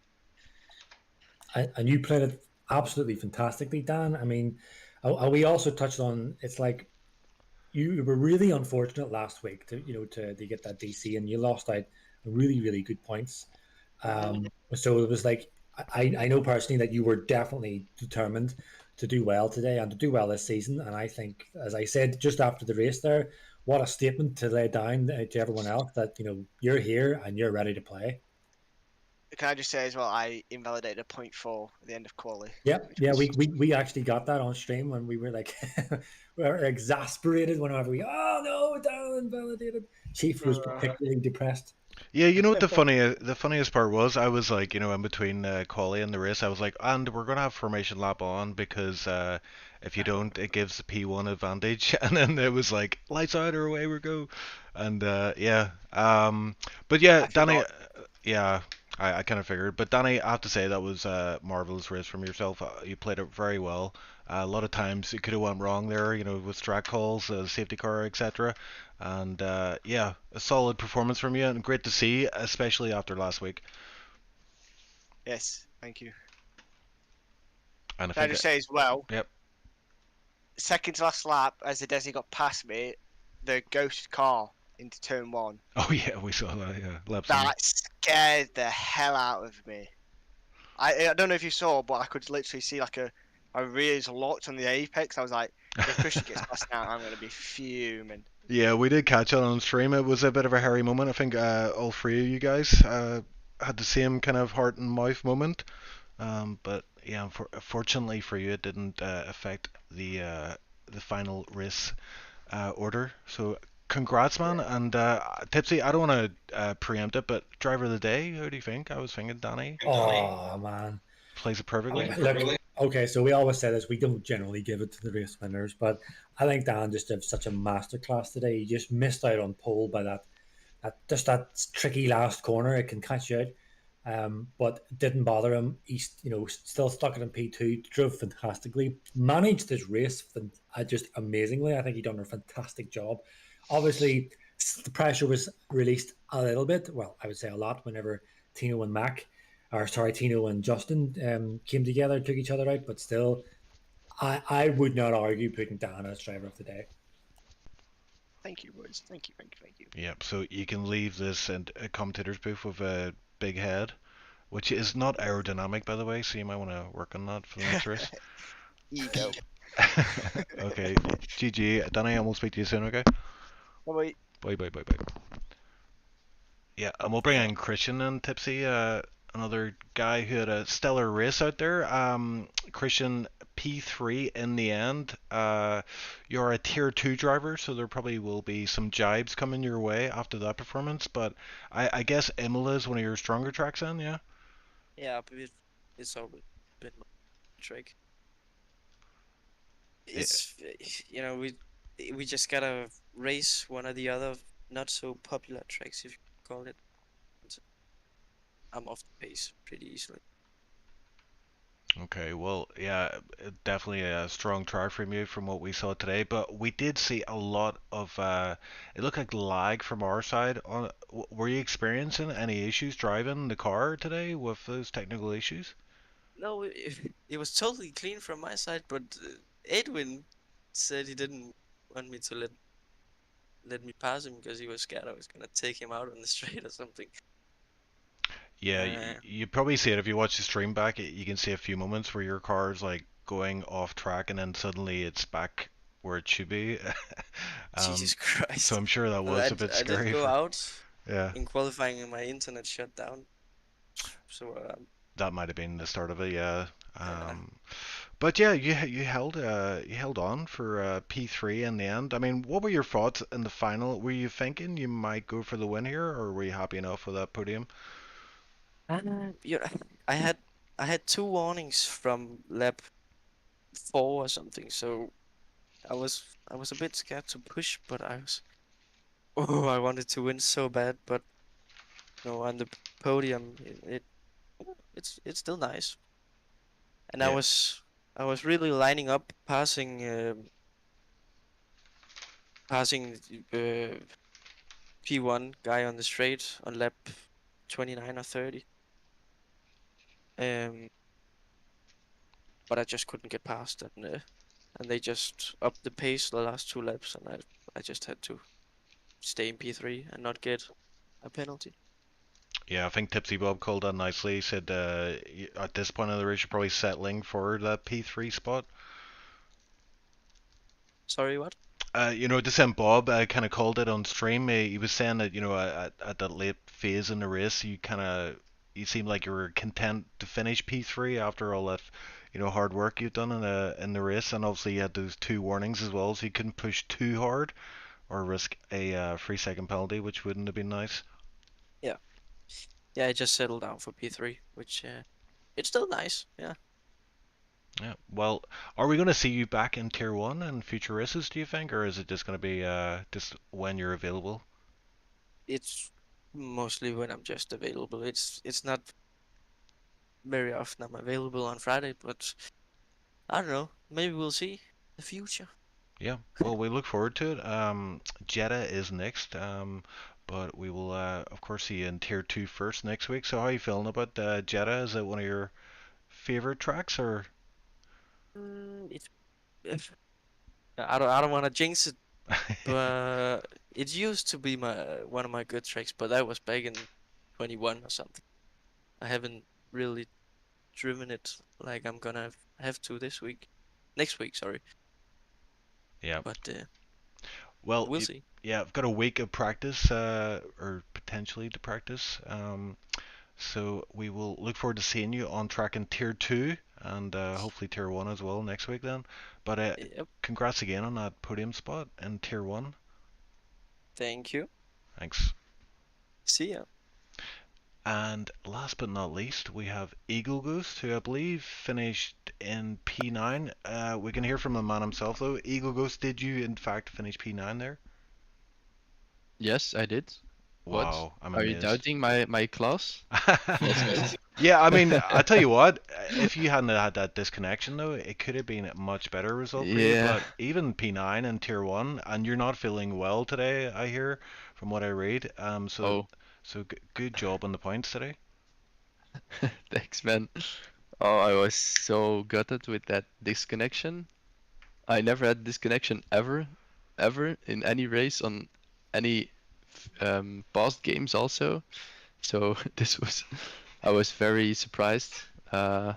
And you played it absolutely fantastically, Dan. I mean, we also touched on, it's like you were really unfortunate last week to get that DC, and you lost out really, really good points. So it was like, I know personally that you were definitely determined to do well today and to do well this season. And I think, as I said just after the race there, what a statement to lay down to everyone else that, you're here and you're ready to play. Can I just say as well, I invalidated a 0.4 at the end of quali. Yeah, we actually got that on stream when we were like, we were exasperated whenever oh no, Dan invalidated. Chief was particularly depressed. Yeah, you know what the funniest part was? I was like, in between quali and the race, I was like, and we're gonna have formation lap on, because if you don't, it gives the P1 advantage. And then it was like lights out or away we go. And yeah, but yeah, I Danny, forgot. yeah, I kind of figured. But Danny, I have to say that was a marvelous race from yourself. You played it very well. A lot of times it could have went wrong there, with track calls, safety car, etc. And yeah, a solid performance from you, and great to see, especially after last week. Yes, thank you. And I Can I think, just say as well, yep. second to last lap, as the Desi got past me, the ghost car into turn 1. Oh yeah, we saw that. Yeah, laps on. That scared the hell out of me. I don't know if you saw, but I could literally see like a rears locked on the apex. I was like, if Christian gets past now, I'm gonna be fuming. Yeah, we did catch it on stream. It was a bit of a hairy moment. I think all three of you guys had the same kind of heart and mouth moment. But yeah, fortunately for you, it didn't affect the final race order. So congrats, man. And Tipsy, I don't want to preempt it, but driver of the day, who do you think? I was thinking Danny Oh man. plays it perfectly. Look, okay, so we always say this. We don't generally give it to the race winners, but I think Dan just did such a masterclass today. He just missed out on pole by that tricky last corner. It can catch you out, but it didn't bother him. He's still stuck it in P2. Drove fantastically. Managed this race just amazingly. I think he done a fantastic job. Obviously, the pressure was released a little bit. Well, I would say a lot whenever Tino and Tino and Justin came together, took each other out, but still, I would not argue putting Dan as driver of the day. Thank you, boys. Thank you, thank you, thank you. Yep. So you can leave this and a commentator's booth with a big head, which is not aerodynamic, by the way. So you might want to work on that for the next race. Ego. Okay. GG. Danny, I will speak to you soon. Okay. Bye. Bye. Bye. Bye. Bye. Yeah, and we'll bring in Christian and Tipsy, another guy who had a stellar race out there. Christian, P3 in the end. You're a tier 2 driver, so there probably will be some jibes coming your way after that performance, but I guess Imola is one of your stronger tracks then, yeah? Yeah, but it's always been my trick. It's we just gotta race one or the other not so popular tracks, if you call it. I'm off the pace pretty easily. Okay, well, yeah, definitely a strong try from you from what we saw today, but we did see a lot of it looked like lag from our side. Were you experiencing any issues driving the car today with those technical issues? No, it was totally clean from my side, but Edwin said he didn't want me to let me pass him because he was scared I was gonna take him out on the straight or something. Yeah, you probably see it if you watch the stream back. You can see a few moments where your car's like going off track and then suddenly it's back where it should be. Jesus Christ. So I'm sure that was a bit I scary. did go out Yeah, in qualifying and my internet shut down. So that might have been the start of it. Yeah. Yeah. But yeah, you held on for P3 in the end. I mean, what were your thoughts in the final? Were you thinking you might go for the win here, or were you happy enough with that podium? yeah, I had 2 warnings from lap 4 or something, so I was a bit scared to push, but I wanted to win so bad, but on the podium it's still nice. And Yeah. I was really lining up passing P1 guy on the straight on lap 29 or 30. But I just couldn't get past, and they just upped the pace the last 2 laps, and I just had to stay in P3 and not get a penalty. Yeah, I think Tipsy Bob called that nicely. He said at this point of the race, you're probably settling for that P3 spot. Sorry, what? The same Bob kind of called it on stream. He was saying that at that late phase in the race, you seemed like you were content to finish P3 after all that hard work you've done in the race, and obviously you had those 2 warnings as well, so you couldn't push too hard or risk a 3-second penalty, which wouldn't have been nice. Yeah, I just settled down for P3, which it's still nice. Yeah. Yeah. Well, are we going to see you back in Tier 1 in future races, do you think? Or is it just going to be just when you're available? It's mostly when I'm just available. It's not very often I'm available on Friday, but I don't know. Maybe we'll see the future. Yeah. Well, we look forward to it. Jeddah is next. But we will, of course, see you in Tier 2 first next week. So how are you feeling about Jeddah? Is it one of your favorite tracks, or? It's if, I don't want to jinx it, but it used to be my one of my good tracks, but that was back in 21 or something. I haven't really driven it like I'm gonna have to this week, next week, sorry. Yeah. But Well, we'll see. yeah, I've got a week of practice, or potentially to practice. So we will look forward to seeing you on track in Tier 2 and hopefully Tier 1 as well next week then. But Yep. congrats again on that podium spot in Tier 1. Thank you. Thanks. See ya. And last but not least, we have Eagle Ghost, who I believe finished in P9. We can hear from the man himself though. Eagle Ghost, did you in fact finish P9 there? Yes, I did. What? Wow, I'm Are you amazed. doubting my class? Yes. Yeah, I mean, I tell you what, if you hadn't had that disconnection though, it could have been a much better result for you. Yeah. But even P9 and Tier 1, and you're not feeling well today, I hear, from what I read. Oh, So good job on the points today. thanks, man. Oh, I was so gutted with that disconnection. I never had disconnection ever in any race on any past games also. So I was very surprised. Uh,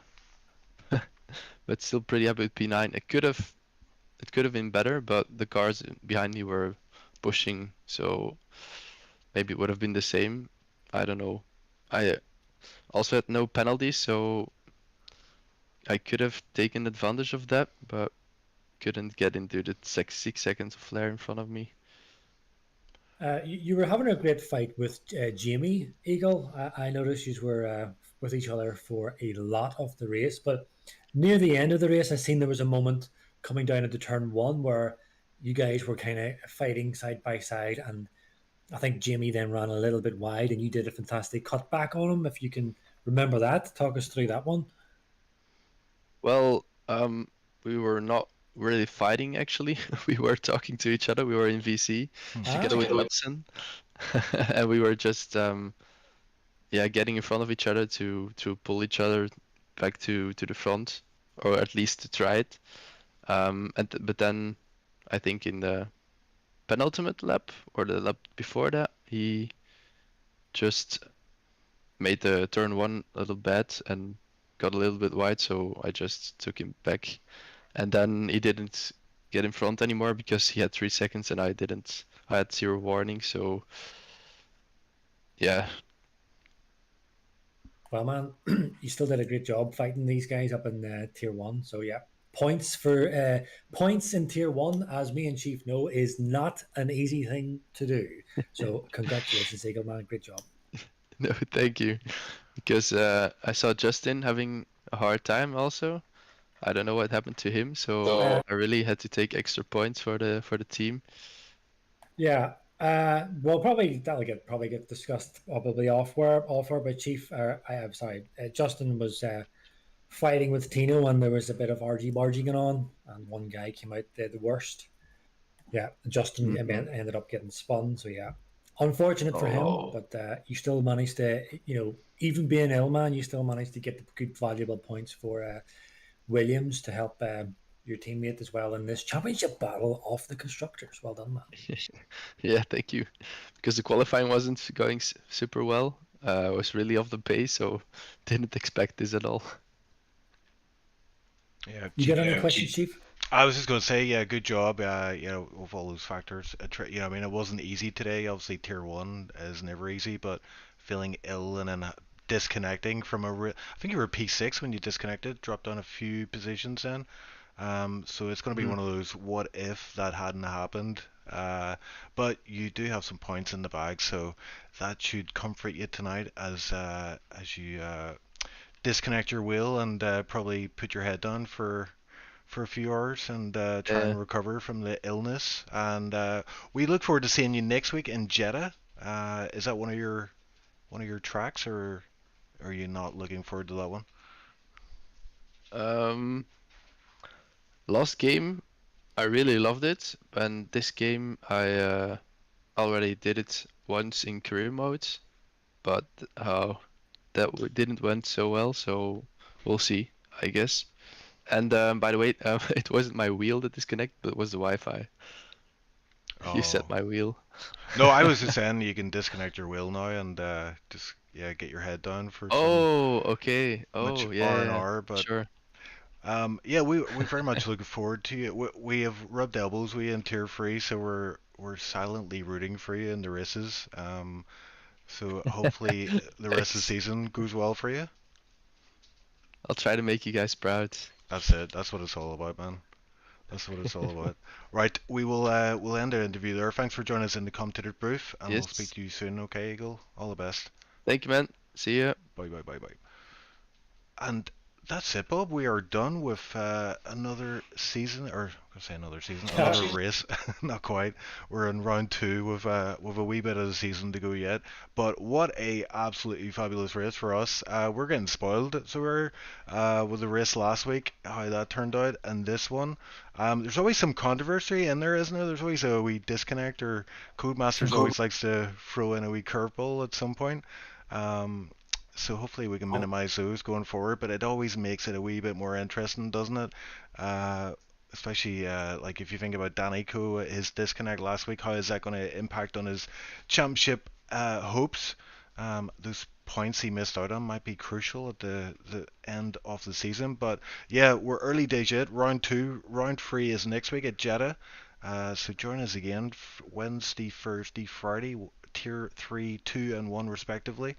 but still pretty happy with P9. It could have been better, but the cars behind me were pushing, so maybe it would have been the same. I don't know. I also had no penalties, so I could have taken advantage of that, but couldn't get into the 6 seconds of flare in front of me. You were having a great fight with Jamie Eagle. I noticed you were with each other for a lot of the race, but near the end of the race, I seen there was a moment coming down into turn one where you guys were kind of fighting side by side, and I think Jamie then ran a little bit wide, and you did a fantastic cut back on him. If you can remember that, talk us through that one. Well, we were not really fighting actually. We were talking to each other. We were in VC together with Wilson, and we were just getting in front of each other to pull each other back to the front, or at least to try it. But then I think in the penultimate lap or the lap before that, he just made the turn one a little bad and got a little bit wide, so I just took him back. And then he didn't get in front anymore because he had 3 seconds and I didn't. I had 0 warning, so yeah. Well, man, you still did a great job fighting these guys up in tier one. So yeah, points in tier one, as me and Chief know, is not an easy thing to do. So congratulations, Eagle, man, great job. No, thank you. Because I saw Justin having a hard time also. I don't know what happened to him, so I really had to take extra points for the team. Yeah. Well, that'll get discussed probably off but Chief. I'm sorry, Justin was fighting with Tino, and there was a bit of argy-bargy going on, and one guy came out the worst. Yeah, Justin ended up getting spun. So yeah, unfortunate for him, but you still managed to, even being ill, man, you still managed to get the good valuable points for Williams to help your teammate as well in this championship battle of the constructors. Well done, man. Yeah, thank you. Because the qualifying wasn't going super well. I was really off the pace, so didn't expect this at all. Yeah. You got any questions, Chief? I was just going to say, yeah, good job. With all those factors, I mean, it wasn't easy today. Obviously, tier one is never easy, but feeling ill and then disconnecting from I think you were P6 when you disconnected, dropped down a few positions then. So it's going to be one of those what if that hadn't happened. But you do have some points in the bag, so that should comfort you tonight as you disconnect your wheel and probably put your head down for a few hours and try Yeah. and recover from the illness. And we look forward to seeing you next week in Jeddah. Is that one of your tracks, or are you not looking forward to that one? Last game, I really loved it, and this game I already did it once in career mode, but didn't went so well. So we'll see, I guess. And by the way, it wasn't my wheel that disconnected, but it was the Wi-Fi. You said Oh. my wheel. No, I was just saying you can disconnect your wheel now and just get your head down for some Oh, okay. much Oh, yeah, R&R, but sure. yeah, we very much looking forward to it. We have rubbed elbows with you in Tier 3, so we're silently rooting for you in the races. So hopefully the rest of the Thanks. season goes well for you. I'll try to make you guys proud. That's it. That's what it's all about, man. That's what it's all about. Right, we'll end our interview there. Thanks for joining us in the commentator booth, and we'll speak Yes. to you soon. Okay, Eagle. All the best. Thank you, man. See ya. Bye bye bye bye. And that's it, Bob. We are done with another season, or I say another season, another race. Not quite. We're in round 2 with a wee bit of the season to go yet. But what a absolutely fabulous race for us. We're getting spoiled, so we're with the race last week, how that turned out, and this one. There's always some controversy in there, isn't there? There's always a wee disconnect, or Codemasters always likes to throw in a wee curveball at some point. So hopefully we can minimize those going forward, but it always makes it a wee bit more interesting, doesn't it? Especially like if you think about Danny Co, his disconnect last week, how is that going to impact on his championship hopes? Those points he missed out on might be crucial at the end of the season. But yeah, we're early days yet. Round 3 is next week at Jeddah. So join us again Wednesday, Thursday, Friday, Tier 3, 2, and 1 respectively.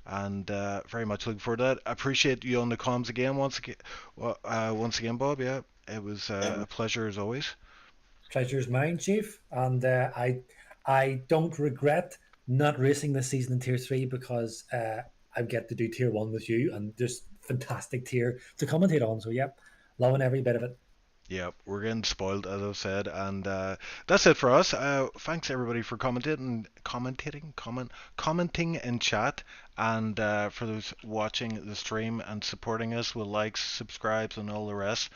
And very much looking forward to that. I appreciate you on the comms again once again, Bob. Yeah, it was a pleasure as always. Pleasure's mine, Chief. And I don't regret not racing this season in Tier 3 because I get to do Tier 1 with you, and there's fantastic tier to commentate on. So, yep, loving every bit of it. Yeah, we're getting spoiled, as I've said, and that's it for us. Thanks everybody for commenting in chat, and for those watching the stream and supporting us with likes, subscribes, and all the rest.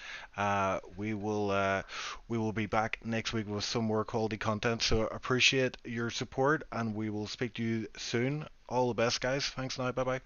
We will be back next week with some more quality content. So appreciate your support, and we will speak to you soon. All the best, guys. Thanks now. Bye bye.